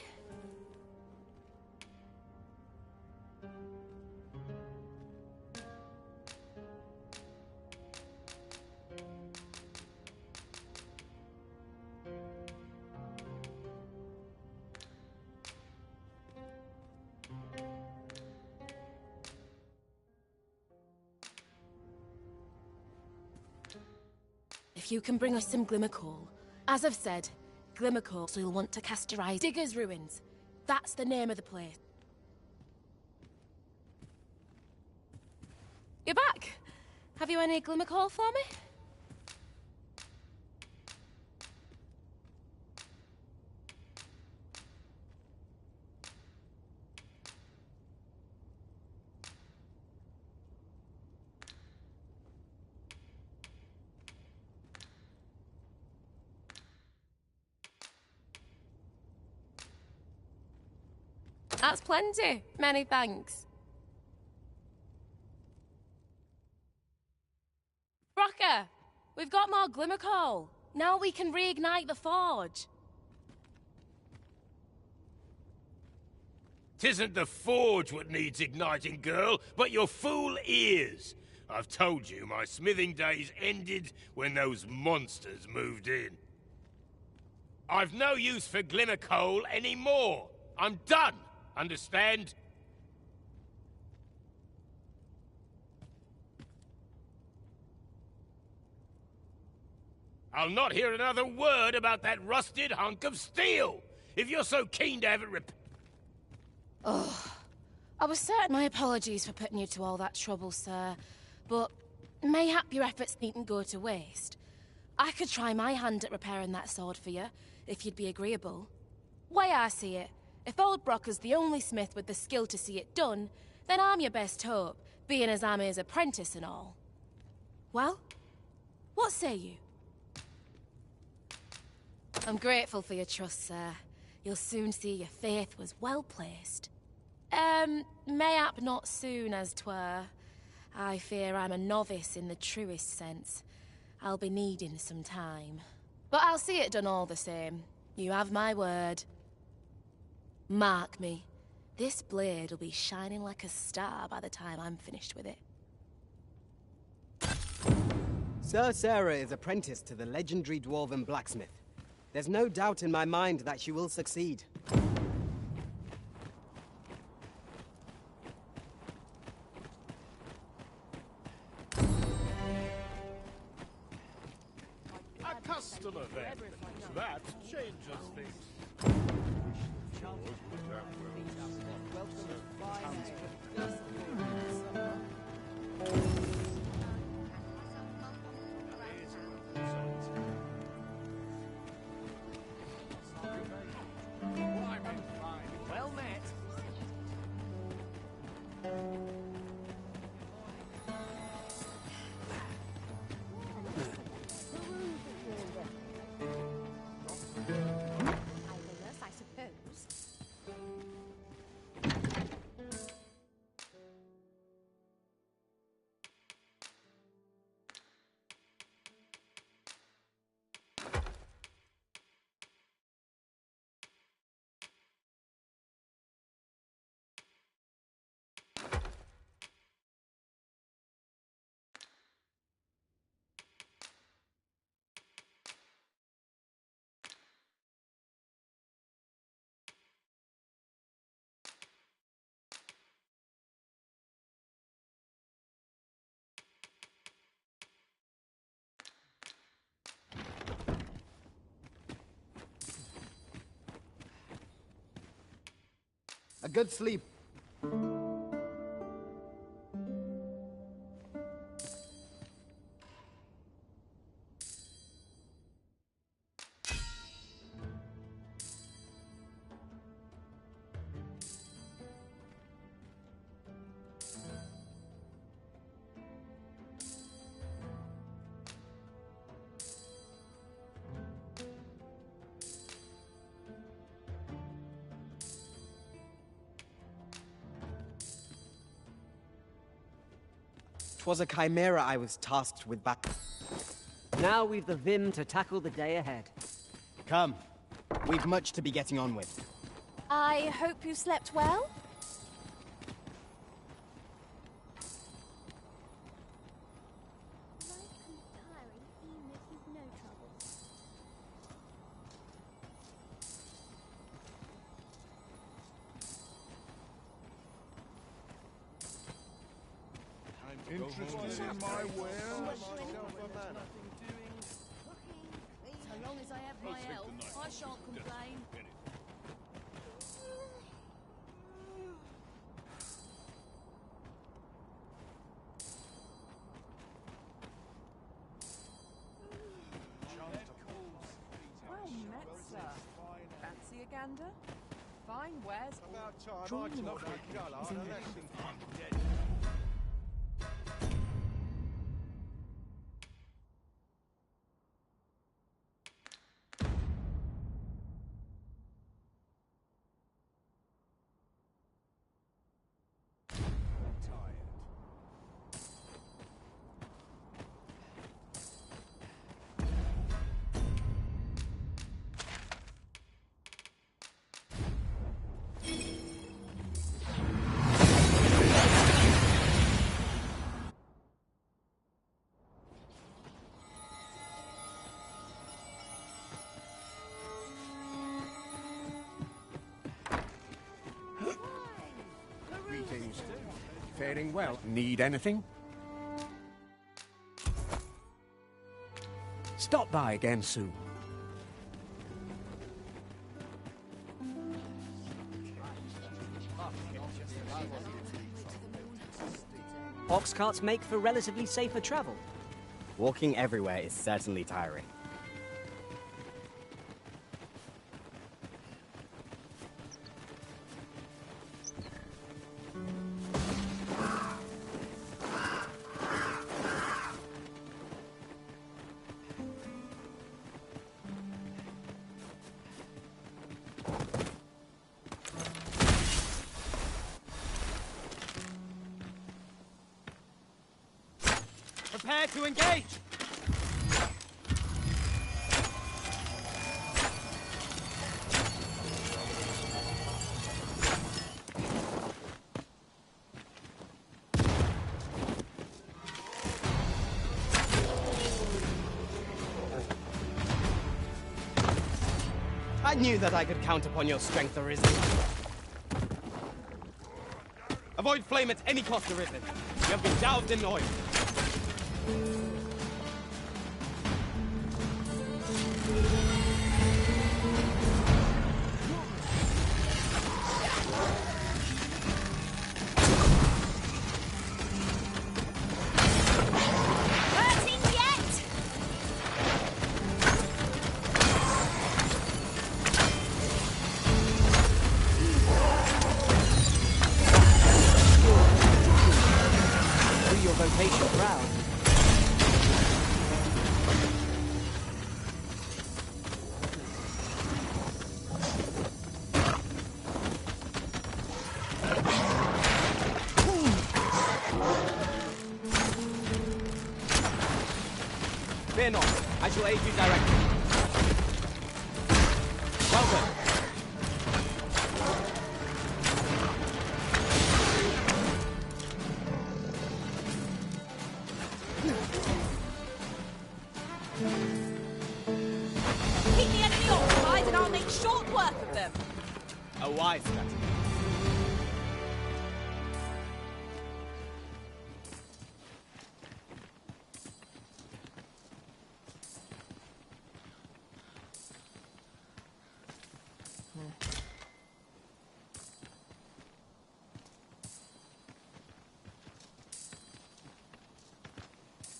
If you can bring us some glimmer coal. As I've said, glimmer coal, so you'll want to castorize Digger's Ruins. That's the name of the place. You're back! Have you any glimmer coal for me? That's plenty. Many thanks. Brocker, we've got more glimmer coal. Now we can reignite the forge. 'Tisn't the forge what needs igniting, girl, but your fool ears. I've told you my smithing days ended when those monsters moved in. I've no use for glimmer coal anymore. I'm done. Understand? I'll not hear another word about that rusted hunk of steel. If you're so keen to have it Oh, I was certain. My apologies for putting you to all that trouble, sir. But mayhap your efforts needn't go to waste. I could try my hand at repairing that sword for you, if you'd be agreeable. Way I see it, if old Brocker's the only smith with the skill to see it done, then I'm your best hope, being as I'm his apprentice and all. Well, what say you? I'm grateful for your trust, sir. You'll soon see your faith was well placed. Mayhap not soon as 'twere. I fear I'm a novice in the truest sense. I'll be needing some time. But I'll see it done all the same. You have my word. Mark me, this blade will be shining like a star by the time I'm finished with it. Sir Sarah is apprenticed to the legendary dwarven blacksmith. There's no doubt in my mind that she will succeed. A customer then. That changes things. Well met. I suppose. A good sleep. Twas a chimera I was tasked with back. Now we've the vim to tackle the day ahead. Come. We've much to be getting on with. I hope you slept well? Interested in my wares? So long as I have my health, I shan't complain. Well met, sir. Fancy a gander? Fine wares. About Draw time I your took quick a gull is on in a the- lesson. Greetings. Faring well. Need anything? Stop by again soon. Ox carts make for relatively safer travel. Walking everywhere is certainly tiring. Prepare to engage! I knew that I could count upon your strength, Arisen. Avoid flame at any cost, Arisen. You have been doused in oil. Vocation proud. Fear not, I shall aid you directly. Well done. Keep the enemy occupied and I'll make short work of them. A wise strategy.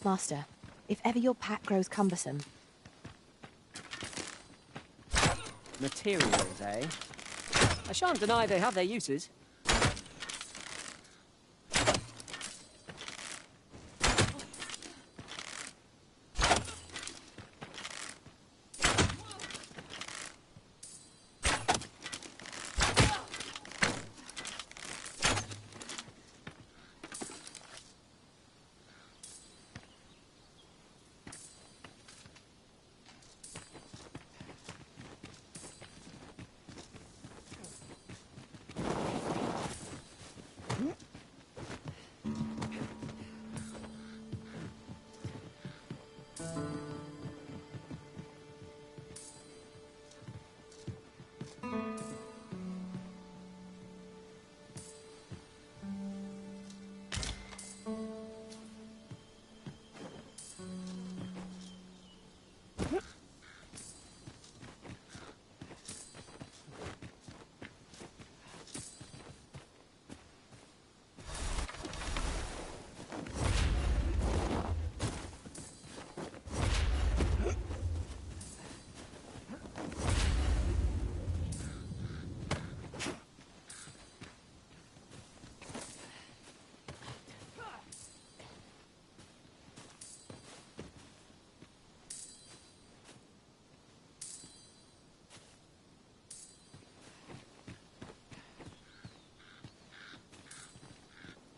Master, if ever your pack grows cumbersome, Materials, eh? I shan't deny they have their uses.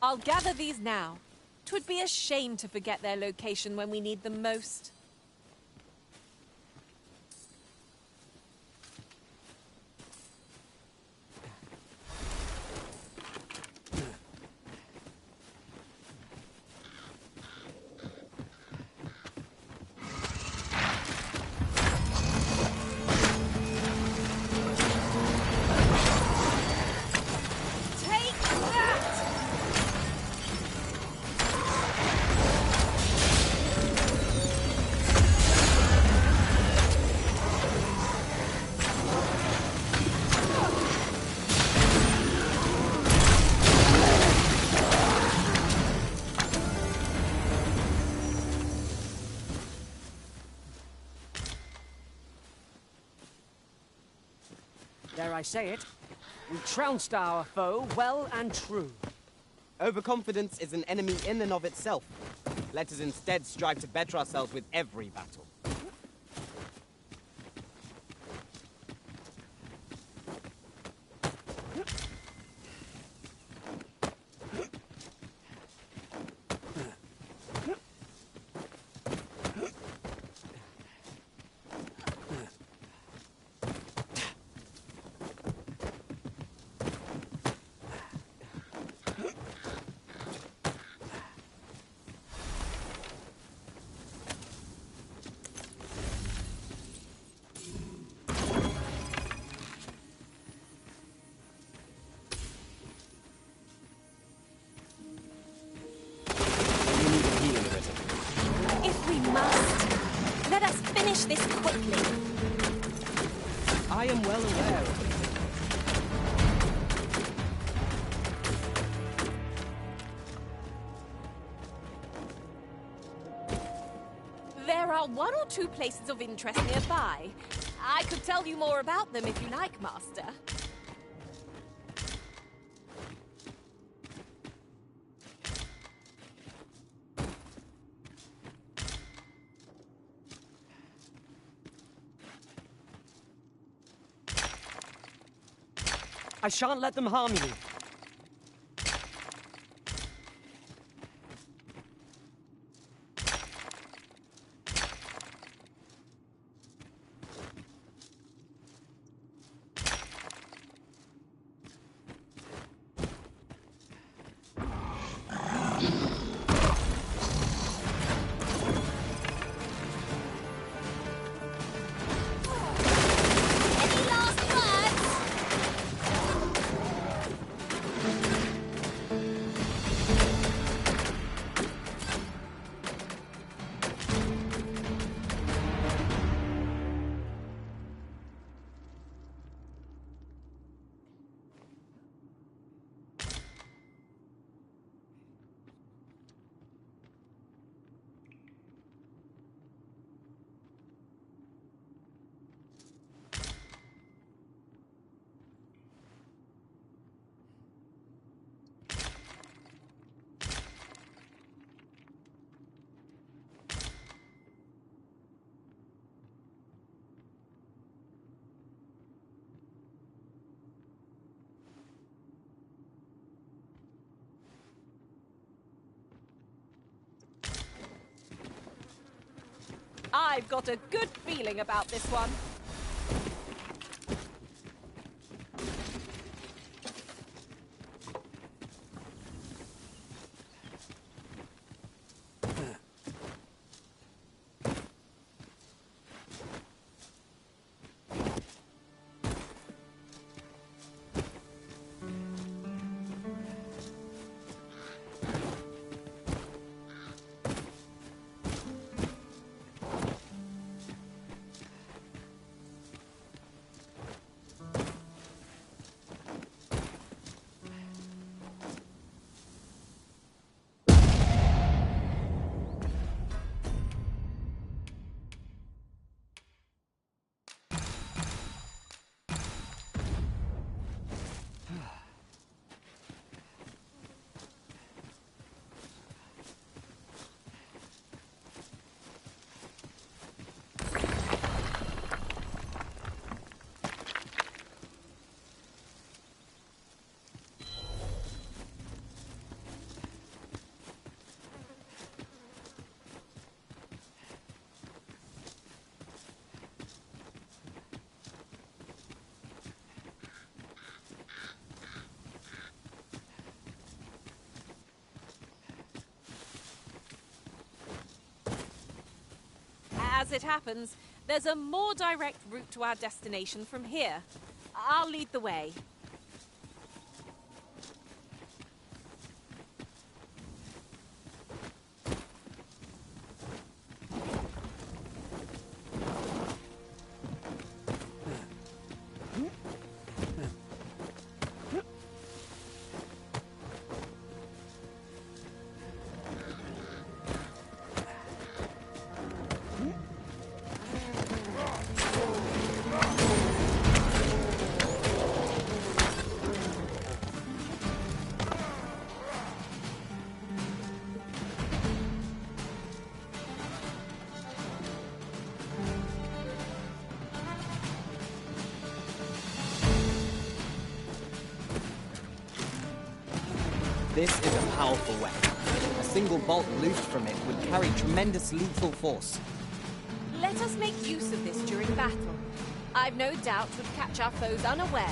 I'll gather these now. 'Twould be a shame to forget their location when we need them most. Dare I say it, we trounced our foe well and true. Overconfidence is an enemy in and of itself. Let us instead strive to better ourselves with every battle. If we must, let us finish this quickly. I am well aware of it. There are one or two places of interest nearby. I could tell you more about them if you like, Master. I shan't let them harm you. I've got a good feeling about this one. As it happens, there's a more direct route to our destination from here. I'll lead the way. This is a powerful weapon. A single bolt loosed from it would carry tremendous lethal force. Let us make use of this during battle. I've no doubt would catch our foes unawares.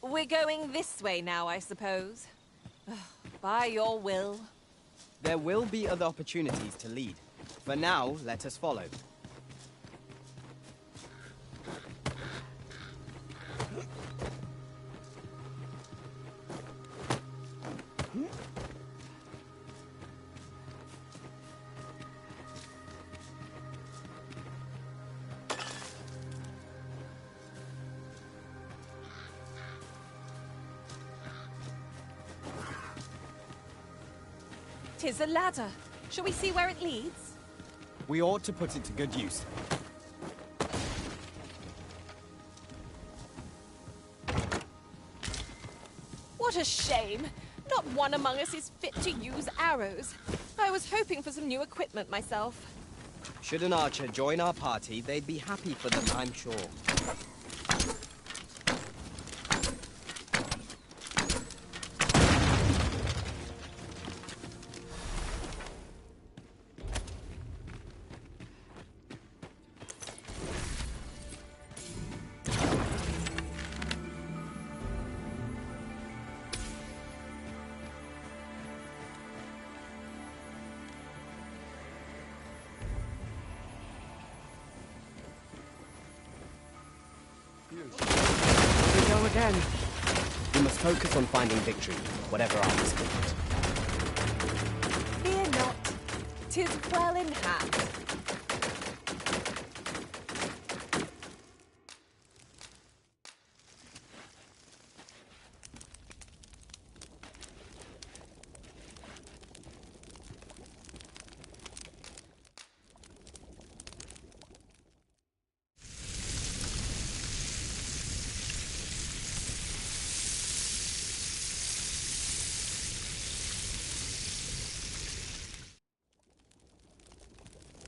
We're going this way now, I suppose. By your will. There will be other opportunities to lead. For now, let us follow. Tis a ladder. Shall we see where it leads? We ought to put it to good use. What a shame! Not one among us is fit to use arrows. I was hoping for some new equipment myself. Should an archer join our party, they'd be happy for them, I'm sure. Here we go again. We must focus on finding victory, whatever our risk. Fear not. 'Tis well in hand.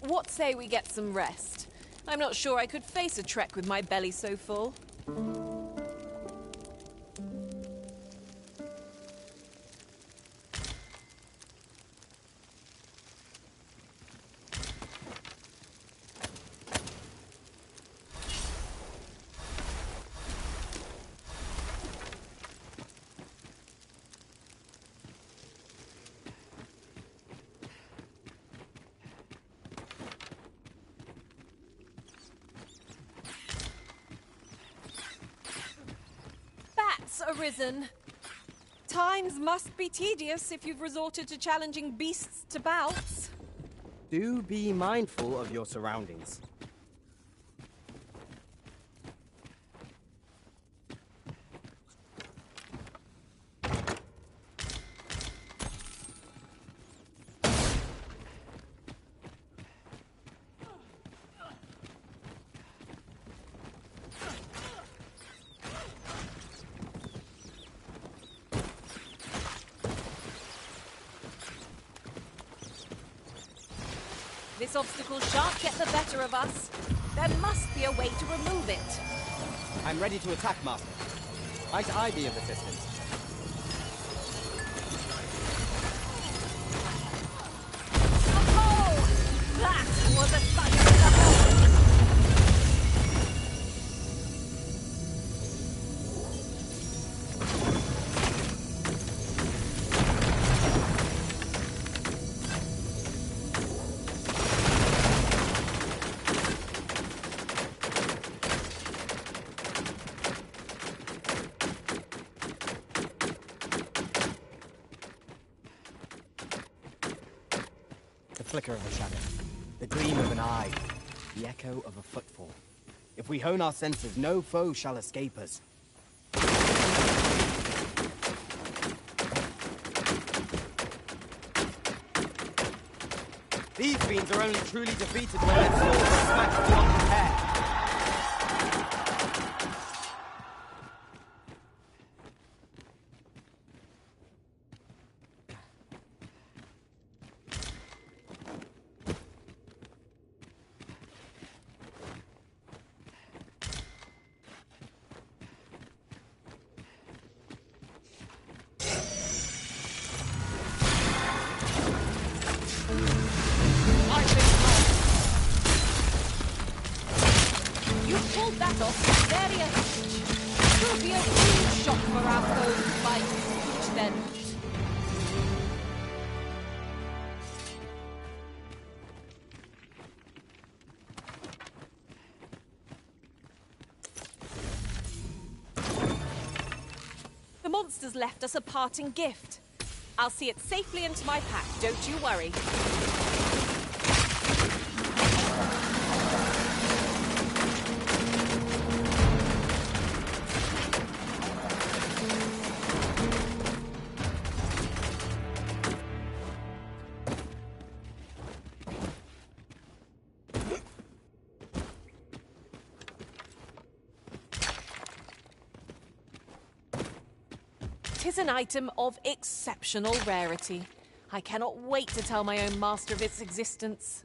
What say we get some rest? I'm not sure I could face a trek with my belly so full. Arisen. Times must be tedious if you've resorted to challenging beasts to bouts. Do be mindful of your surroundings. This obstacle shan't get the better of us. There must be a way to remove it. I'm ready to attack, Master. Might I be of assistance? Oh! That was a sight to behold! The flicker of a shadow, the gleam of an eye, the echo of a footfall. If we hone our senses, no foe shall escape us. These fiends are only truly defeated when their swords are smashed beyond repair. You pulled that off very efficient. Will be a huge shock for our foes to fight, which then. The monsters left us a parting gift. I'll see it safely into my pack, don't you worry. Tis an item of exceptional rarity. I cannot wait to tell my own master of its existence.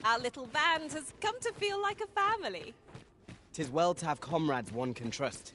Our little band has come to feel like a family. 'Tis well to have comrades one can trust.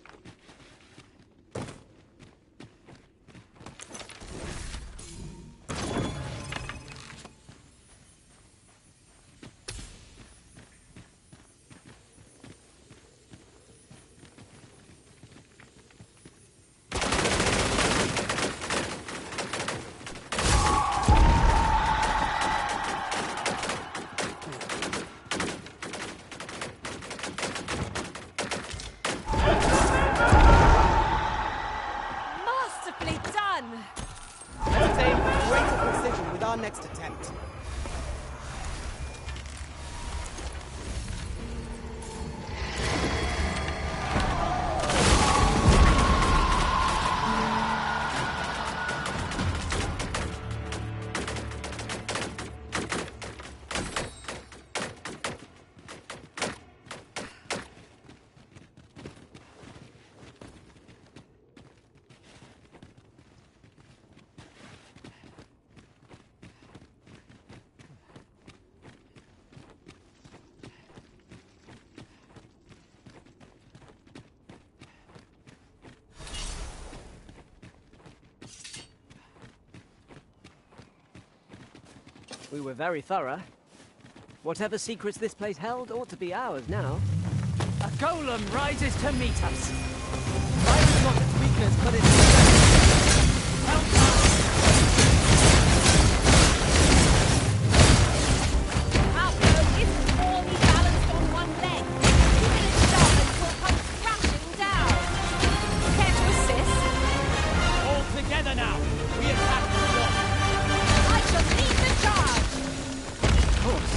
Masterfully done! Let's aim for greater precision with our next attempt. We were very thorough. Whatever secrets this place held ought to be ours now. A golem rises to meet us. Fire is not its weakness, but its strength. Help us! Our boat isn't poorly balanced on one leg. Even its starboard will come crashing down. Care to assist? All together now. We attack the wall. I shall lead the charge. Of course.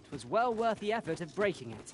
It was well worth the effort of breaking it.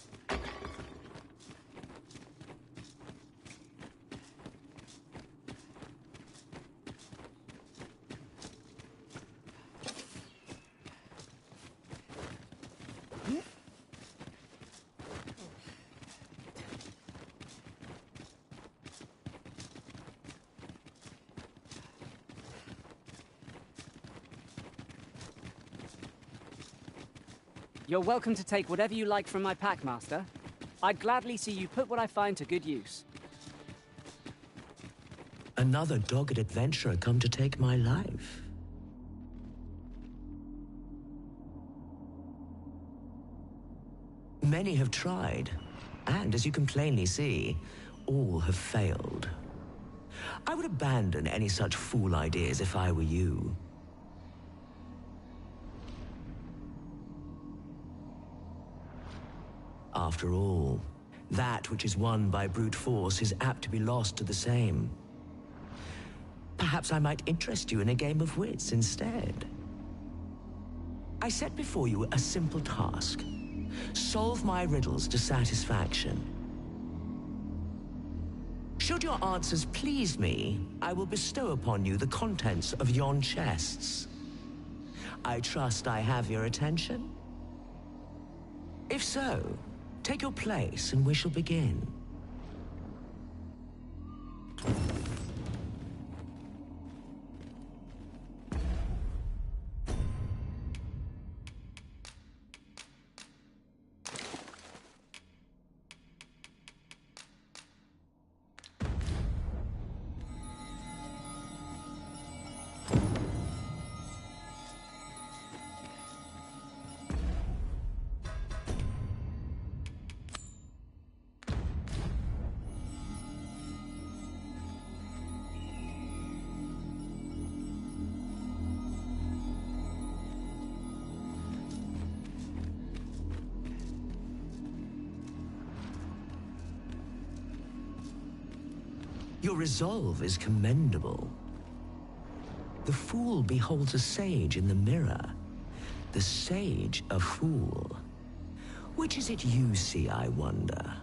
You're welcome to take whatever you like from my pack, Master. I'd gladly see you put what I find to good use. Another dogged adventurer come to take my life. Many have tried, and as you can plainly see, all have failed. I would abandon any such fool ideas if I were you. After all, that which is won by brute force is apt to be lost to the same. Perhaps I might interest you in a game of wits instead. I set before you a simple task. Solve my riddles to satisfaction. Should your answers please me, I will bestow upon you the contents of yon chests. I trust I have your attention? If so, take your place and we shall begin. Your resolve is commendable. The fool beholds a sage in the mirror. The sage a fool. Which is it you see, I wonder?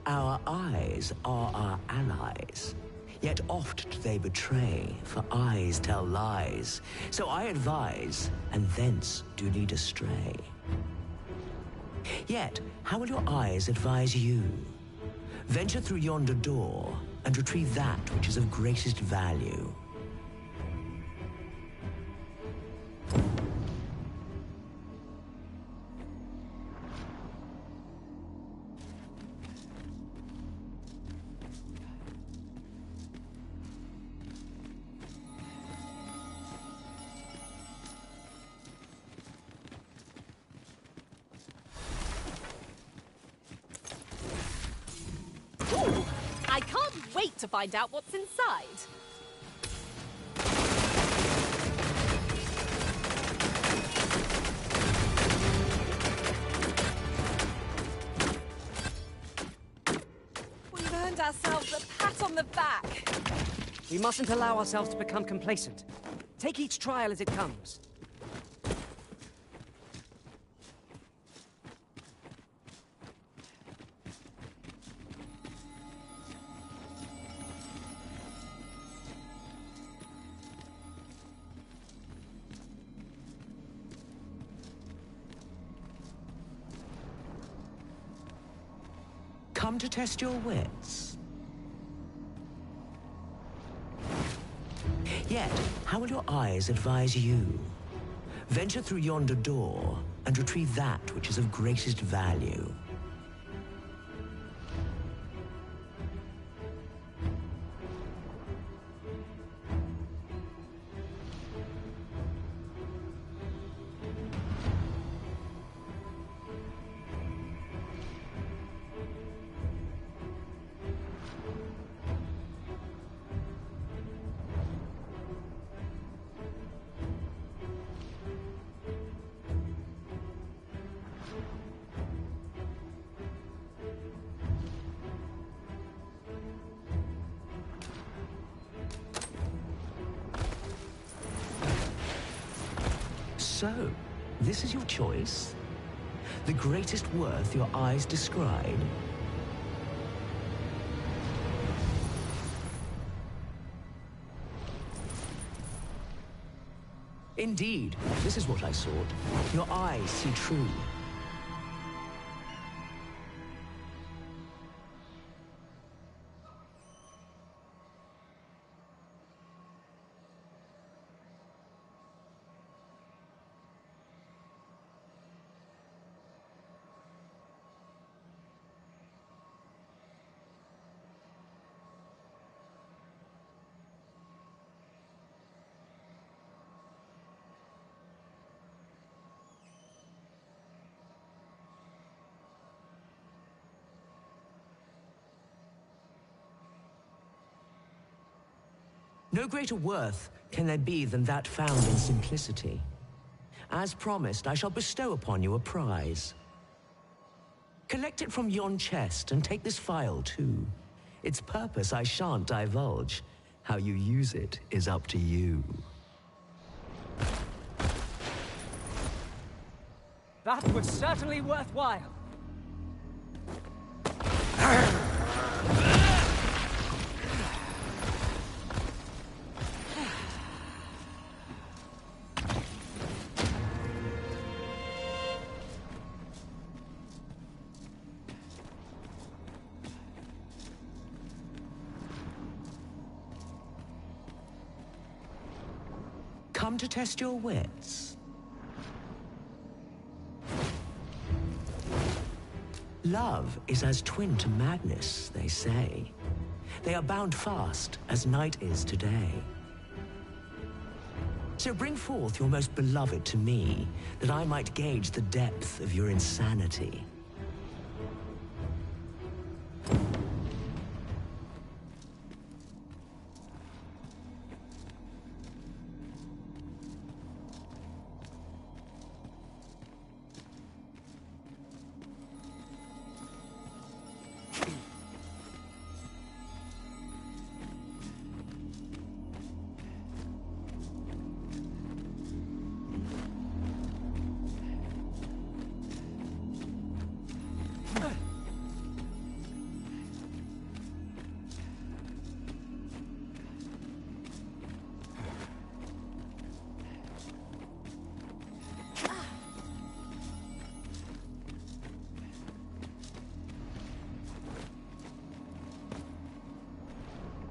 Our eyes are our allies. Yet oft do they betray, for eyes tell lies. So I advise, and thence do lead astray. Yet, how will your eyes advise you? Venture through yonder door, and retrieve that which is of greatest value. I can't wait to find out what's inside. We mustn't allow ourselves to become complacent. Take each trial as it comes. Come to test your wits. Yet, how will your eyes advise you? Venture through yonder door and retrieve that which is of greatest value. So, this is your choice? The greatest worth your eyes descried? Indeed, this is what I sought. Your eyes see true. No greater worth can there be than that found in simplicity. As promised, I shall bestow upon you a prize. Collect it from yon chest and take this file too. Its purpose I shan't divulge. How you use it is up to you. That was certainly worthwhile. Come to test your wits. Love is as twin to madness, they say. They are bound fast, as night is today. So bring forth your most beloved to me, that I might gauge the depth of your insanity.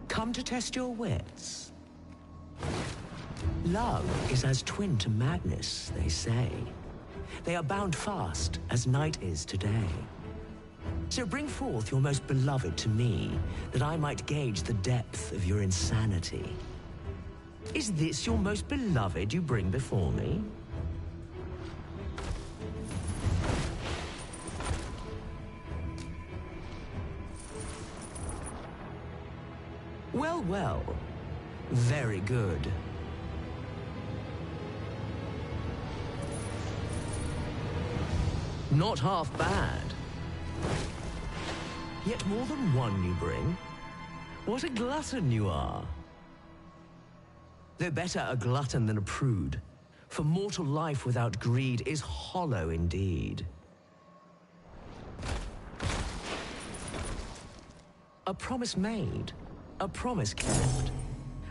Come to test your wits. Love is as twin to madness, they say. They are bound fast, as night is today. So bring forth your most beloved to me, that I might gauge the depth of your insanity. Is this your most beloved you bring before me? Well, well. Very good. Not half bad. Yet more than one you bring? What a glutton you are. Though better a glutton than a prude, for mortal life without greed is hollow indeed. A promise made, a promise kept,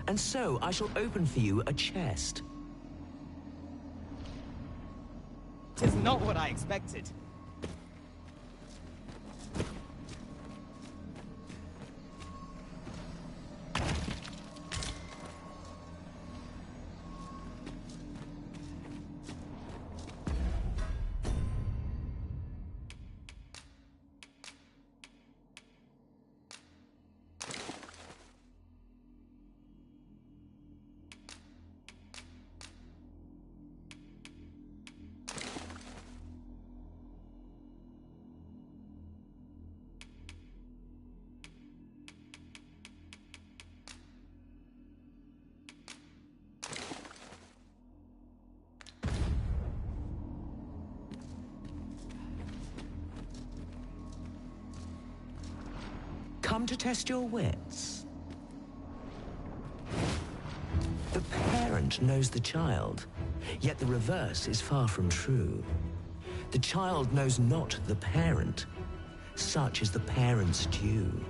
and so I shall open for you a chest. 'Tis not what I expected. Come to test your wits. The parent knows the child, yet the reverse is far from true. The child knows not the parent, such is the parent's due.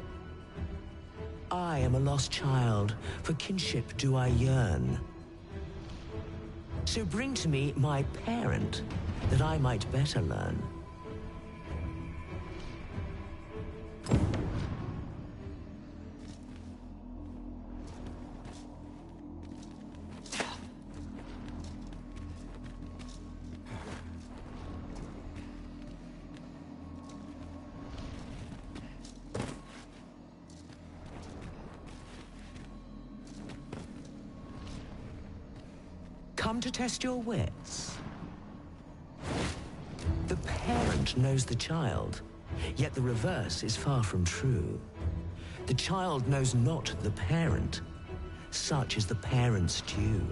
I am a lost child, for kinship do I yearn. So bring to me my parent, that I might better learn. Come to test your wits. The parent knows the child, yet the reverse is far from true. The child knows not the parent, such is the parent's due.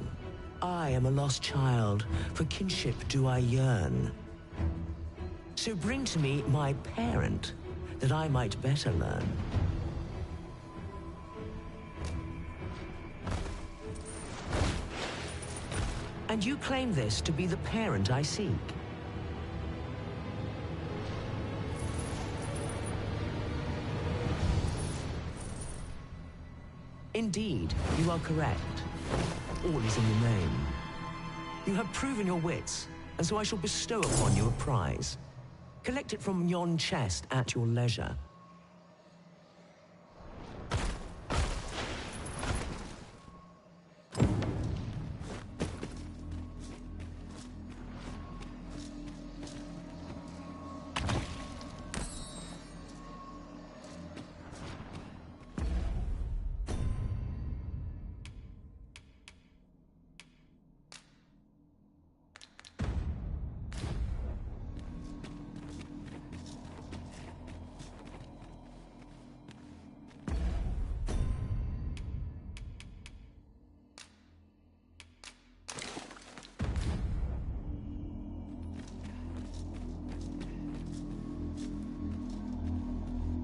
I am a lost child, for kinship do I yearn. So bring to me my parent, that I might better learn. And you claim this to be the parent I seek. Indeed, you are correct. All is in your name. You have proven your wits, and so I shall bestow upon you a prize. Collect it from yon chest at your leisure.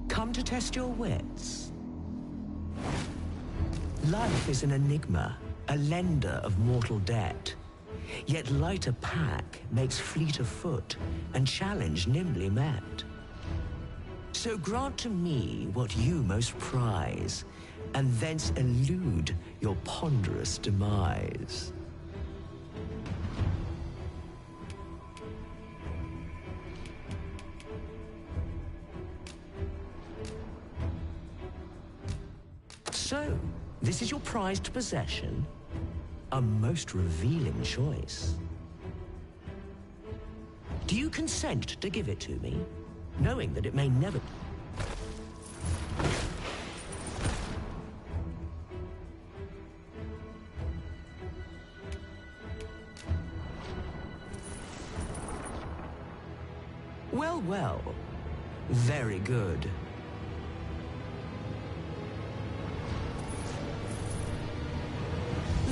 Come to test your wits. Life is an enigma, a lender of mortal debt. Yet lighter pack makes fleet of foot, and challenge nimbly met. So grant to me what you most prize, and thence elude your ponderous demise. So, this is your prized possession? A most revealing choice. Do you consent to give it to me, knowing that it may never... Well, well. Very good.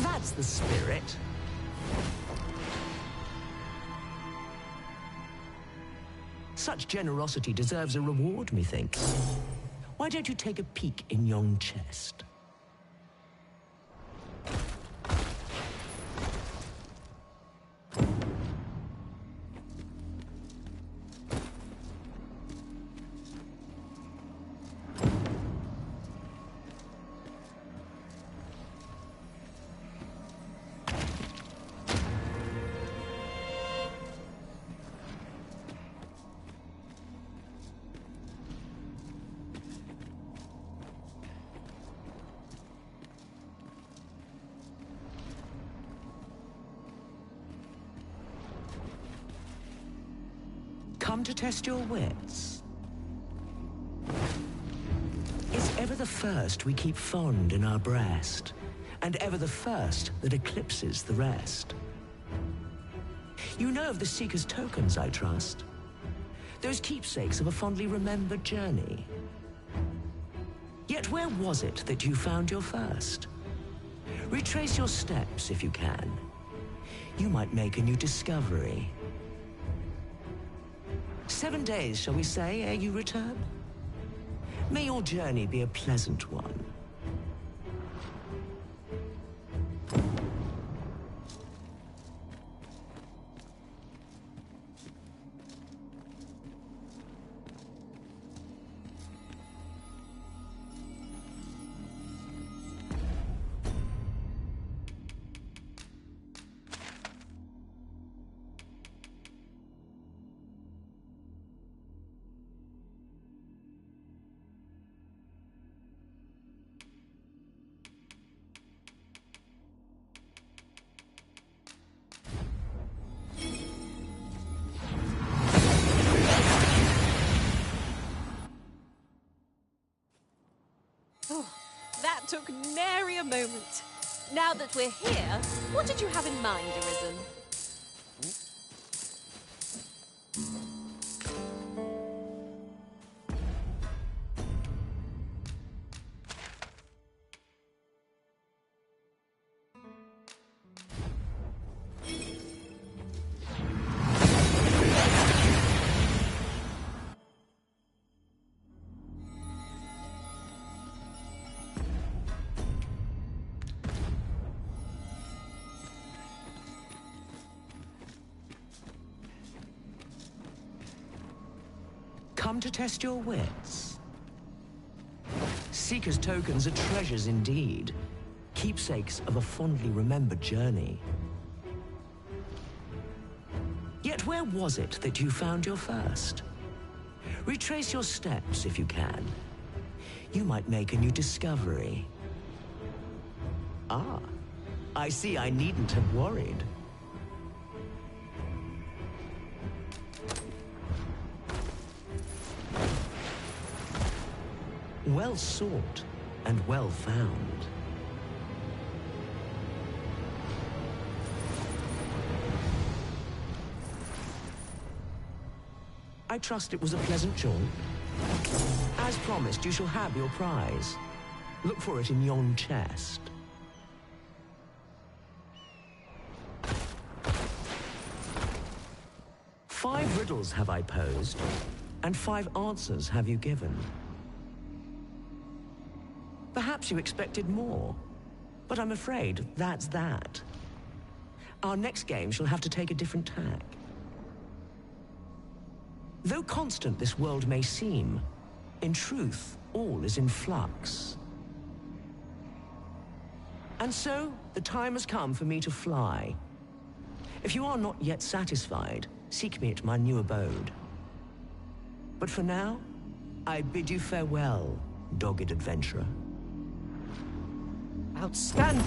That's the spirit. Such generosity deserves a reward, methinks. Why don't you take a peek in yon chest? Come to test your wits. It's ever the first we keep fond in our breast, and ever the first that eclipses the rest. You know of the Seeker's tokens, I trust. Those keepsakes of a fondly remembered journey. Yet where was it that you found your first? Retrace your steps if you can. You might make a new discovery. 7 days, shall we say, ere you return? May your journey be a pleasant one. That took nary a moment. Now that we're here, what did you have in mind, Arisen? Come to test your wits. Seeker's tokens are treasures indeed, keepsakes of a fondly remembered journey. Yet where was it that you found your first? Retrace your steps if you can. You might make a new discovery. Ah, I see I needn't have worried. Well sought and well found. I trust it was a pleasant jaunt. As promised, you shall have your prize. Look for it in yon chest. Five riddles have I posed, and 5 answers have you given. Perhaps you expected more, but I'm afraid that's that. Our next game shall have to take a different tack. Though constant this world may seem, in truth, all is in flux. And so, the time has come for me to fly. If you are not yet satisfied, seek me at my new abode. But for now, I bid you farewell, dogged adventurer. Outstanding!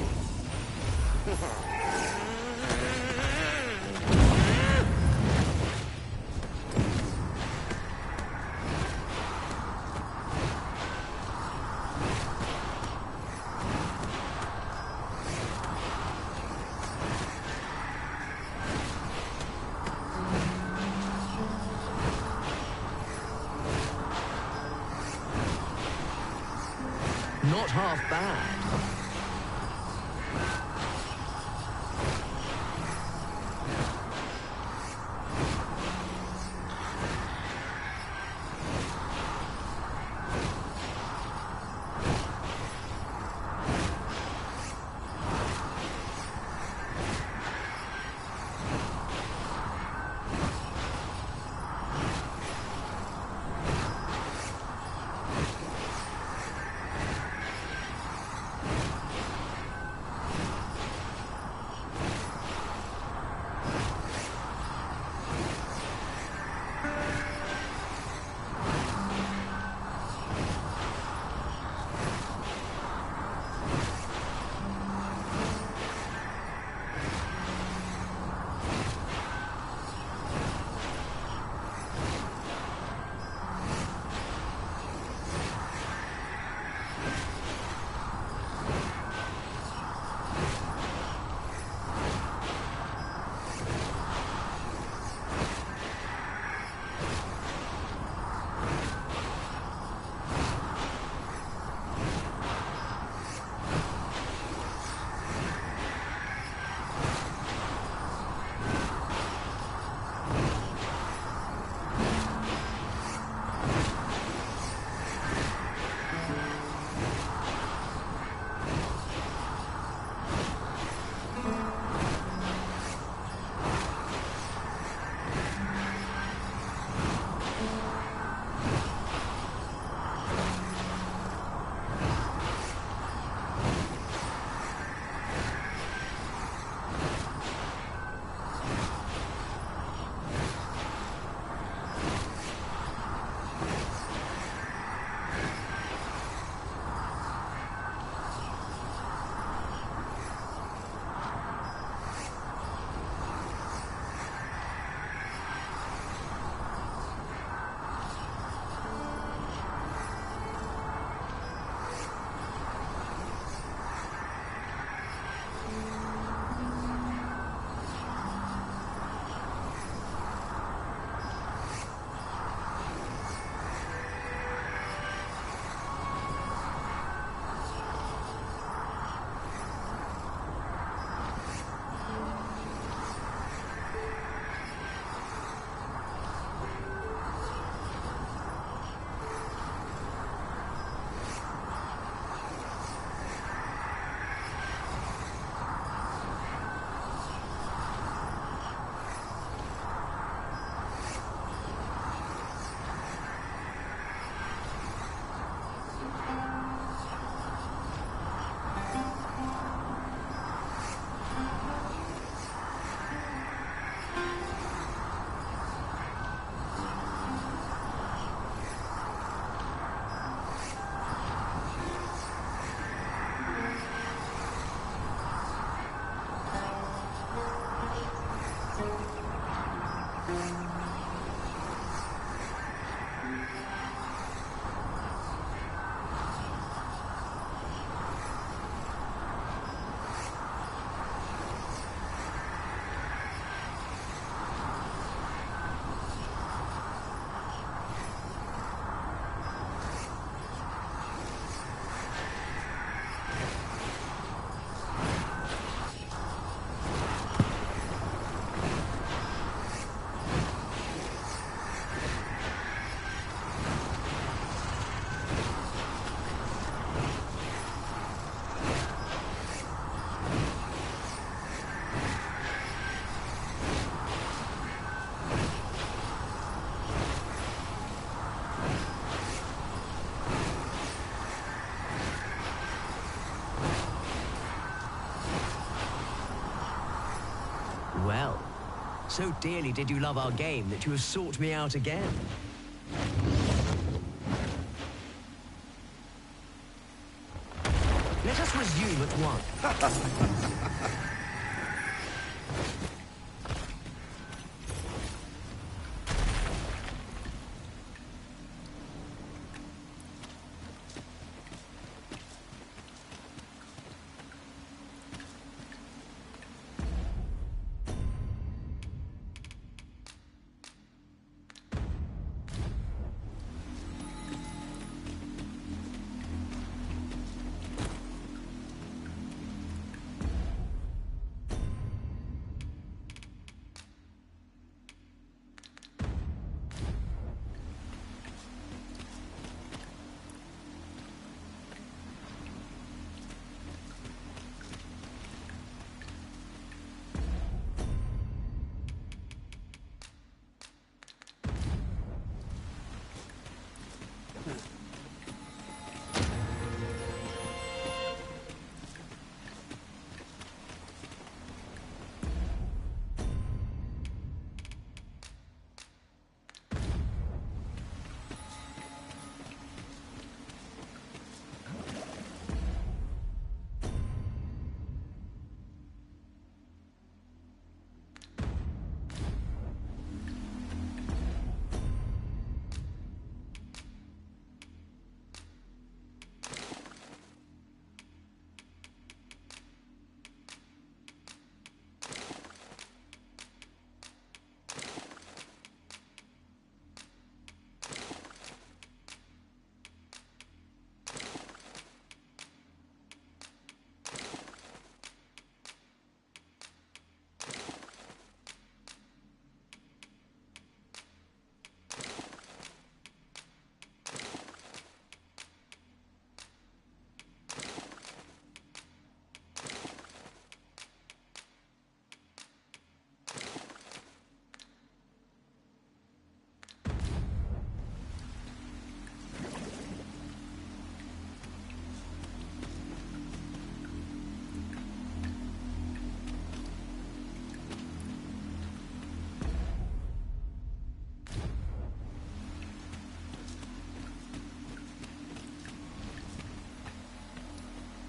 Not half bad. Well, so dearly did you love our game that you have sought me out again. Let us resume at once.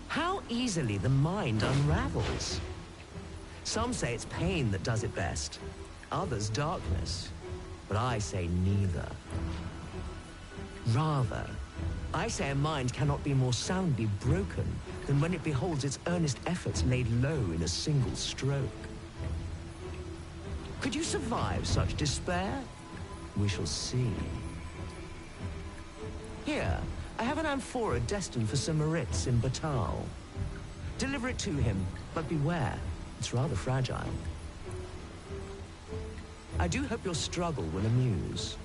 How easily the mind unravels. Some say it's pain that does it best, others darkness, but I say neither. Rather, I say a mind cannot be more soundly broken than when it beholds its earnest efforts laid low in a single stroke. Could you survive such despair? We shall see. Here, I have an amphora destined for Sir Moritz in Batal. Deliver it to him, but beware, it's rather fragile. I do hope your struggle will amuse.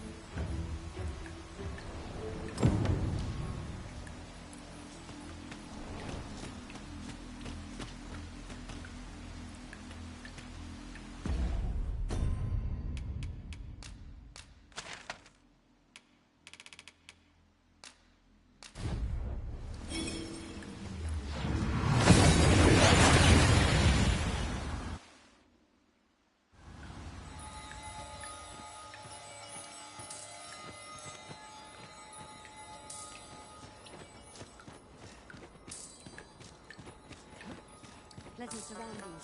Pleasant surroundings.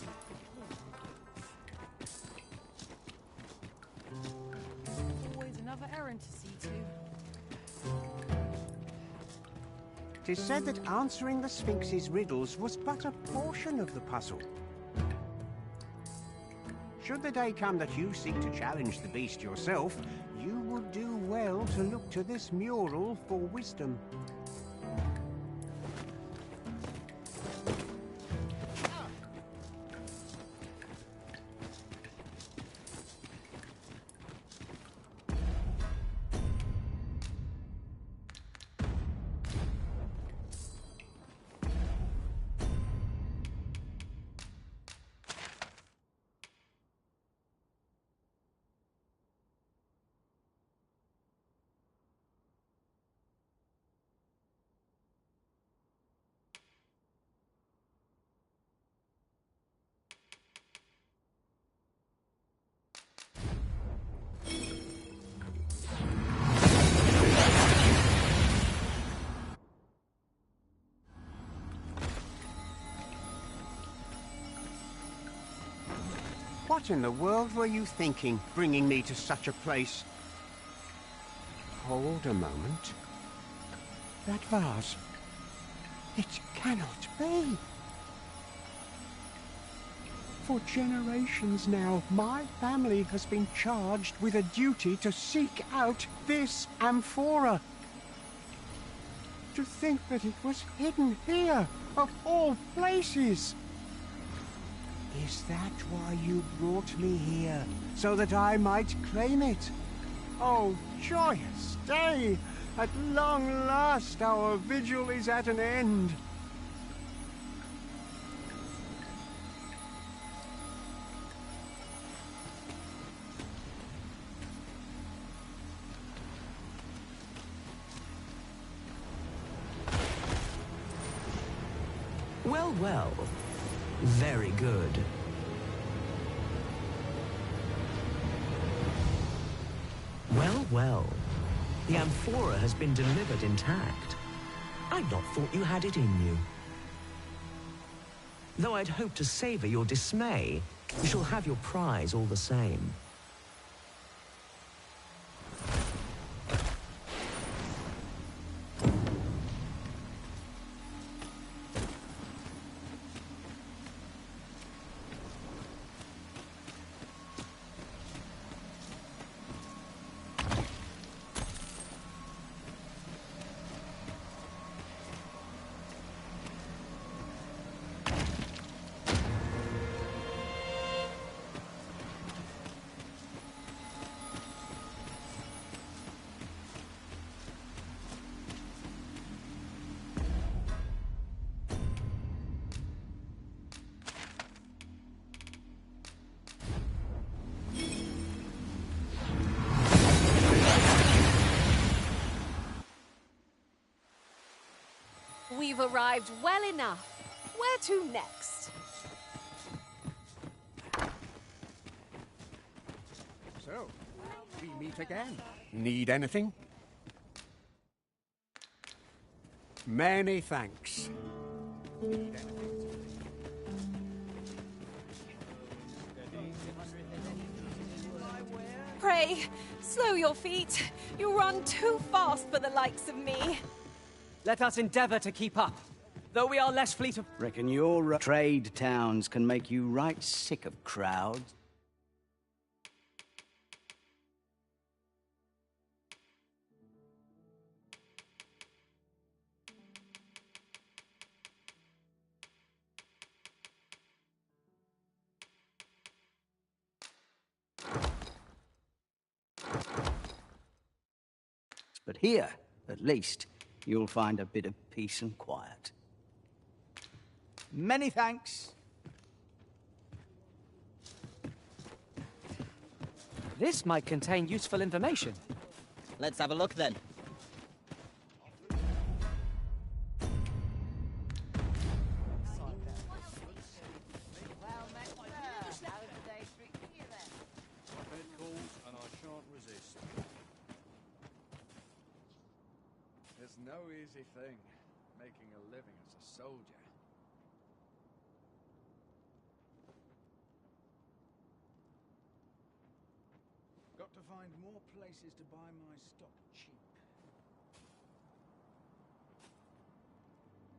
Always another errand to see to. 'Tis said that answering the Sphinx's riddles was but a portion of the puzzle. Should the day come that you seek to challenge the beast yourself, you would do well to look to this mural for wisdom. What in the world were you thinking, bringing me to such a place? Hold a moment. That vase. It cannot be. For generations now, my family has been charged with a duty to seek out this amphora. To think that it was hidden here, of all places. Is that why you brought me here? So that I might claim it? Oh, joyous day! At long last, our vigil is at an end. Well, well. Very good. Well, well. The amphora has been delivered intact. I'd not thought you had it in you. Though I'd hoped to savor your dismay, you shall have your prize all the same. We've arrived well enough. Where to next? So, we meet again. Need anything? Many thanks. Need anything? Pray, slow your feet. You run too fast for the likes of me. Let us endeavor to keep up, though we are less fleet of... Reckon your trade towns can make you right sick of crowds. But here, at least, you'll find a bit of peace and quiet. Many thanks. This might contain useful information. Let's have a look then. No easy thing, making a living as a soldier. Got to find more places to buy my stock cheap.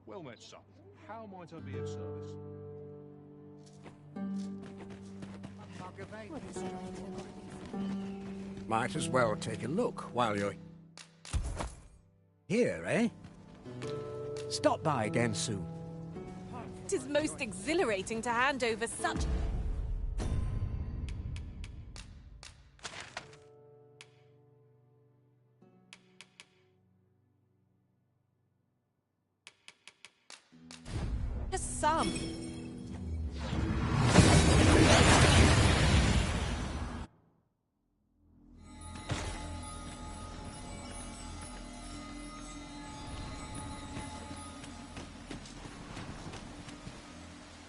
Well met, son. How might I be of service? Might as well take a look while you're here, eh? Stop by again soon. It is most exhilarating to hand over such... a sum.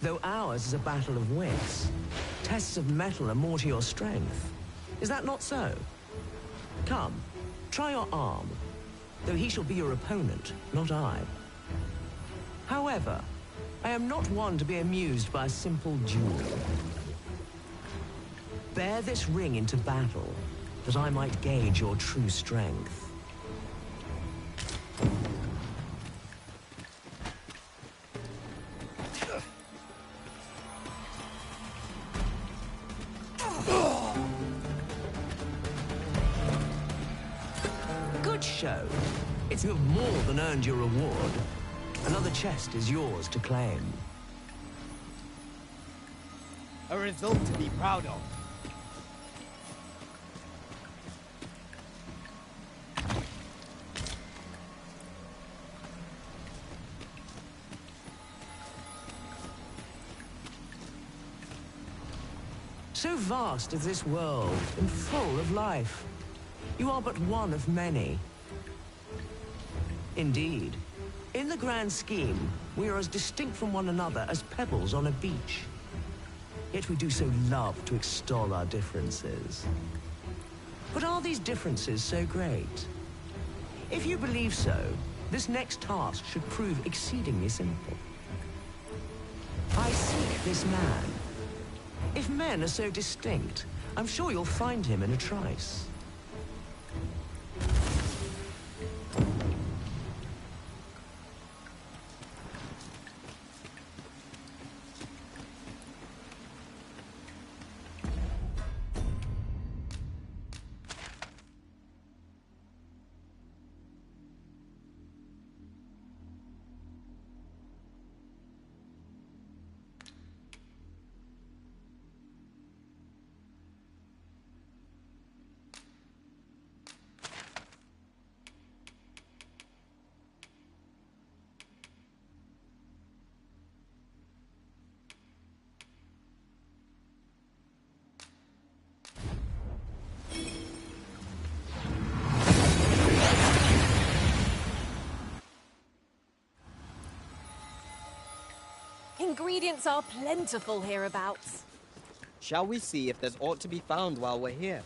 Though ours is a battle of wits, tests of metal are more to your strength. Is that not so? Come, try your arm, though he shall be your opponent, not I. However, I am not one to be amused by a simple duel. Bear this ring into battle, that I might gauge your true strength. Good show. It's more than earned your reward. Another chest is yours to claim. A result to be proud of. So vast is this world, and full of life. You are but one of many. Indeed. In the grand scheme, we are as distinct from one another as pebbles on a beach. Yet we do so love to extol our differences. But are these differences so great? If you believe so, this next task should prove exceedingly simple. I seek this man. If men are so distinct, I'm sure you'll find him in a trice. Ingredients are plentiful hereabouts. Shall we see if there's aught to be found while we're here?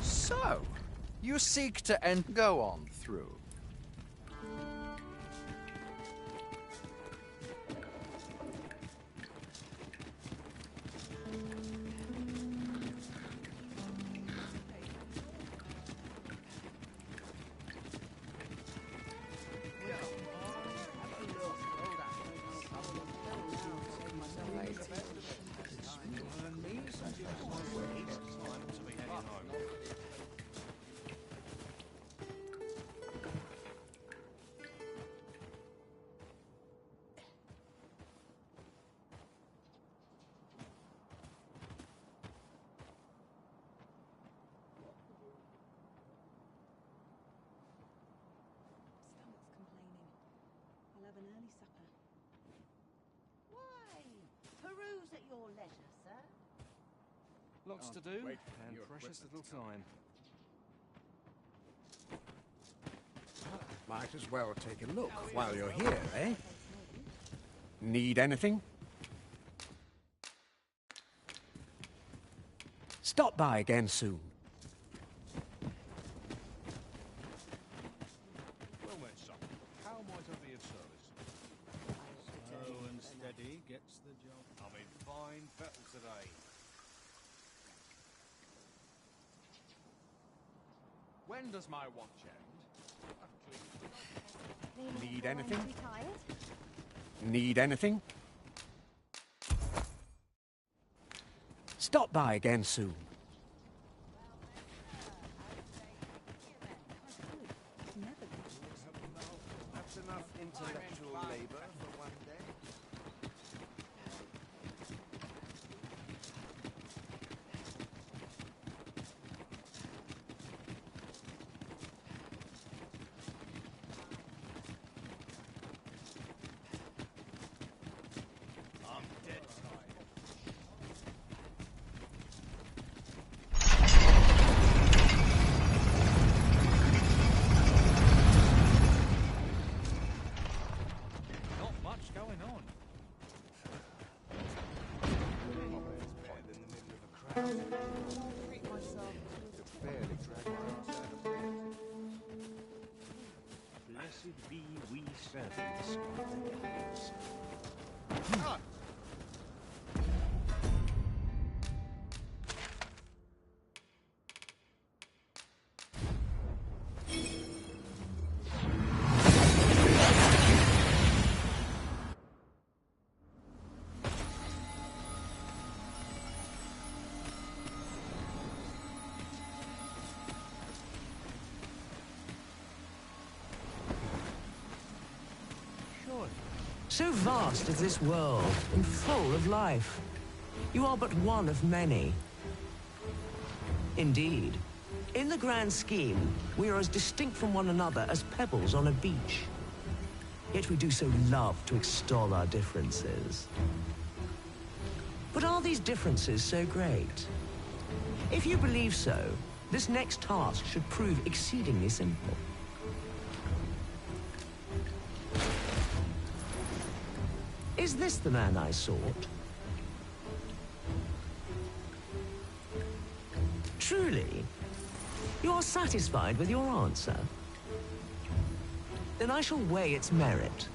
So, you seek to go on through. Peruse at your leisure, sir. Lots to do, and precious little time. Might as well take a look while you're here, eh? Need anything? Stop by again soon. Well then, son, how might I be of service? Slow and steady gets the job. I'm in fine fettle today. When does my watch end? Need anything? Need anything? Stop by again soon. That's enough intellectual labor for one day. I'm dead tired. Treat myself. Barely drag my ass out of bed. Blessed be we servants of the gods. So vast is this world, and full of life. You are but one of many. Indeed, in the grand scheme, we are as distinct from one another as pebbles on a beach. Yet we do so love to extol our differences. But are these differences so great? If you believe so, this next task should prove exceedingly simple. Is this the man I sought? Truly? You are satisfied with your answer? Then I shall weigh its merit.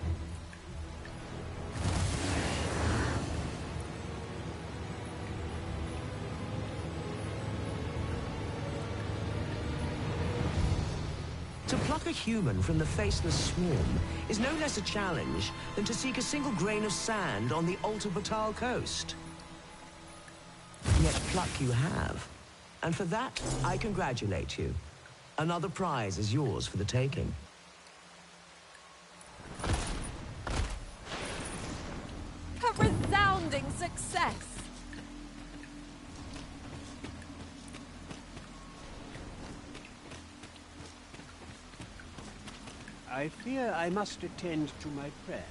To pluck a human from the faceless swarm is no less a challenge than to seek a single grain of sand on the Alta Batal coast. Yet pluck you have, and for that I congratulate you. Another prize is yours for the taking. A resounding success! I fear I must attend to my prayers.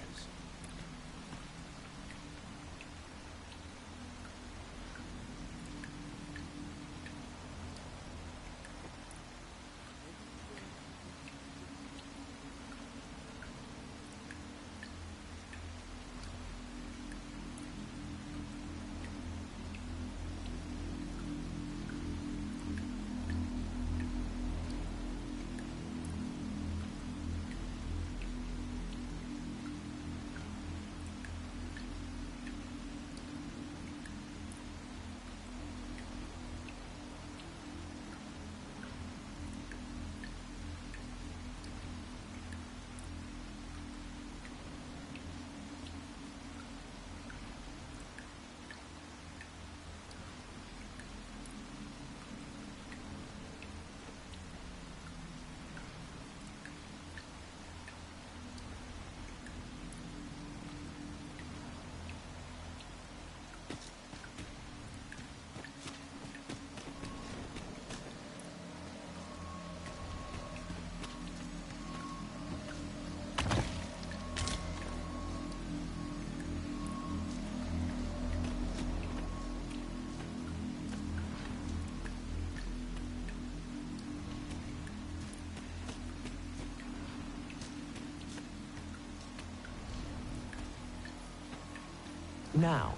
Now,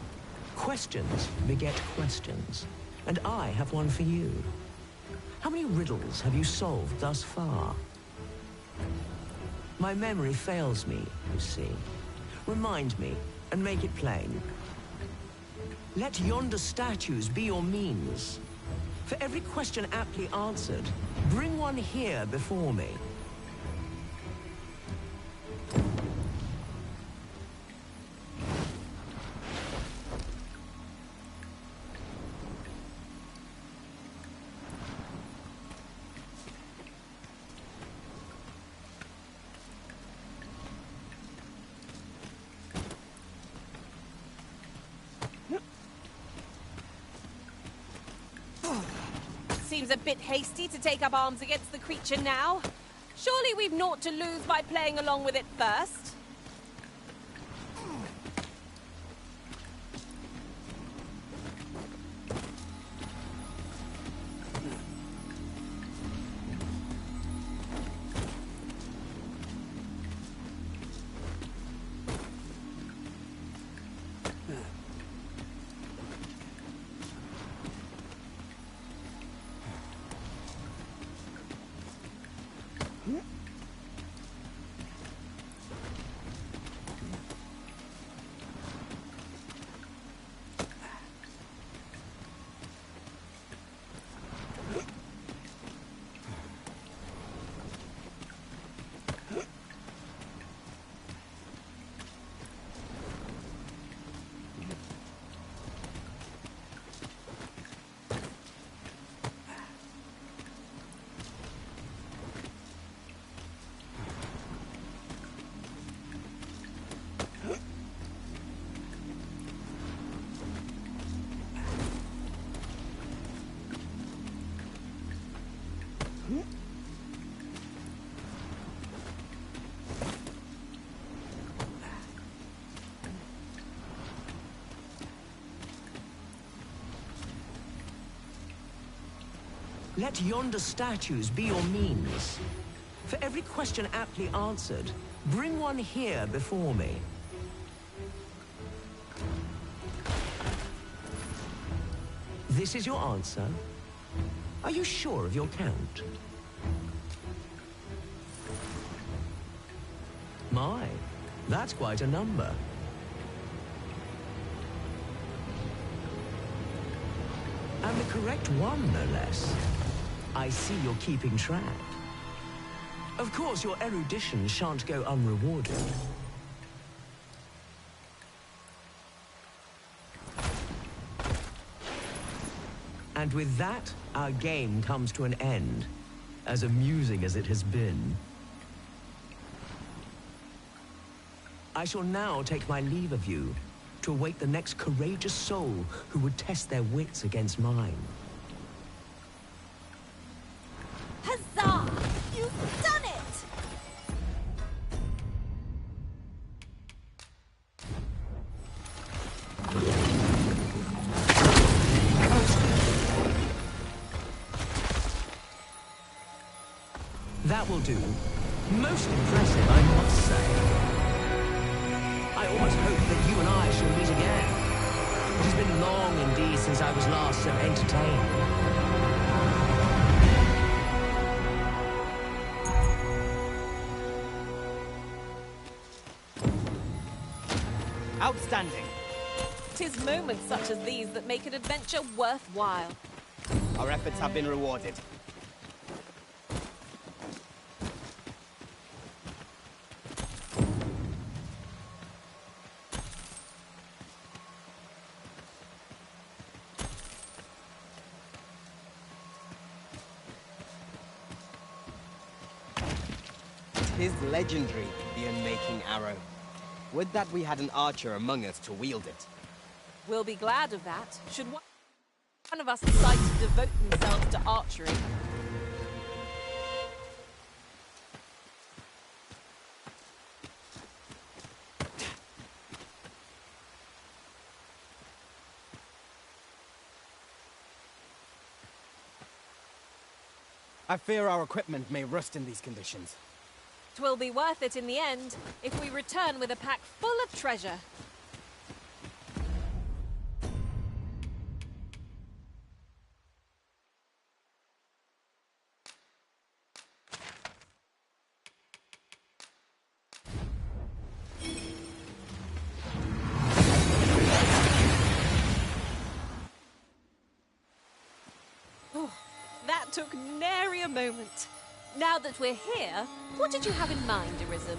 questions beget questions, and I have one for you. How many riddles have you solved thus far? My memory fails me, you see. Remind me, and make it plain. Let yonder statues be your means. For every question aptly answered, bring one here before me. Seems a bit hasty to take up arms against the creature now. Surely we've naught to lose by playing along with it first. Let yonder statues be your means. For every question aptly answered, bring one here before me. This is your answer? Are you sure of your count? My, that's quite a number. And the correct one, no less. I see you're keeping track. Of course, your erudition shan't go unrewarded. And with that, our game comes to an end, as amusing as it has been. I shall now take my leave of you, to await the next courageous soul who would test their wits against mine. Huzzah! You've done it! That will do. Most impressive, I must say. I almost hope that you and I shall meet again. It has been long indeed since I was last so entertained. Outstanding. 'Tis moments such as these that make an adventure worthwhile. Our efforts have been rewarded. Tis legendary, the unmaking arrow. Would that we had an archer among us to wield it. We'll be glad of that, should one of us decide to devote themselves to archery. I fear our equipment may rust in these conditions. 'Twill be worth it in the end, if we return with a pack full of treasure. Oh, that took nary a moment. Now that we're here, what did you have in mind, Arisen?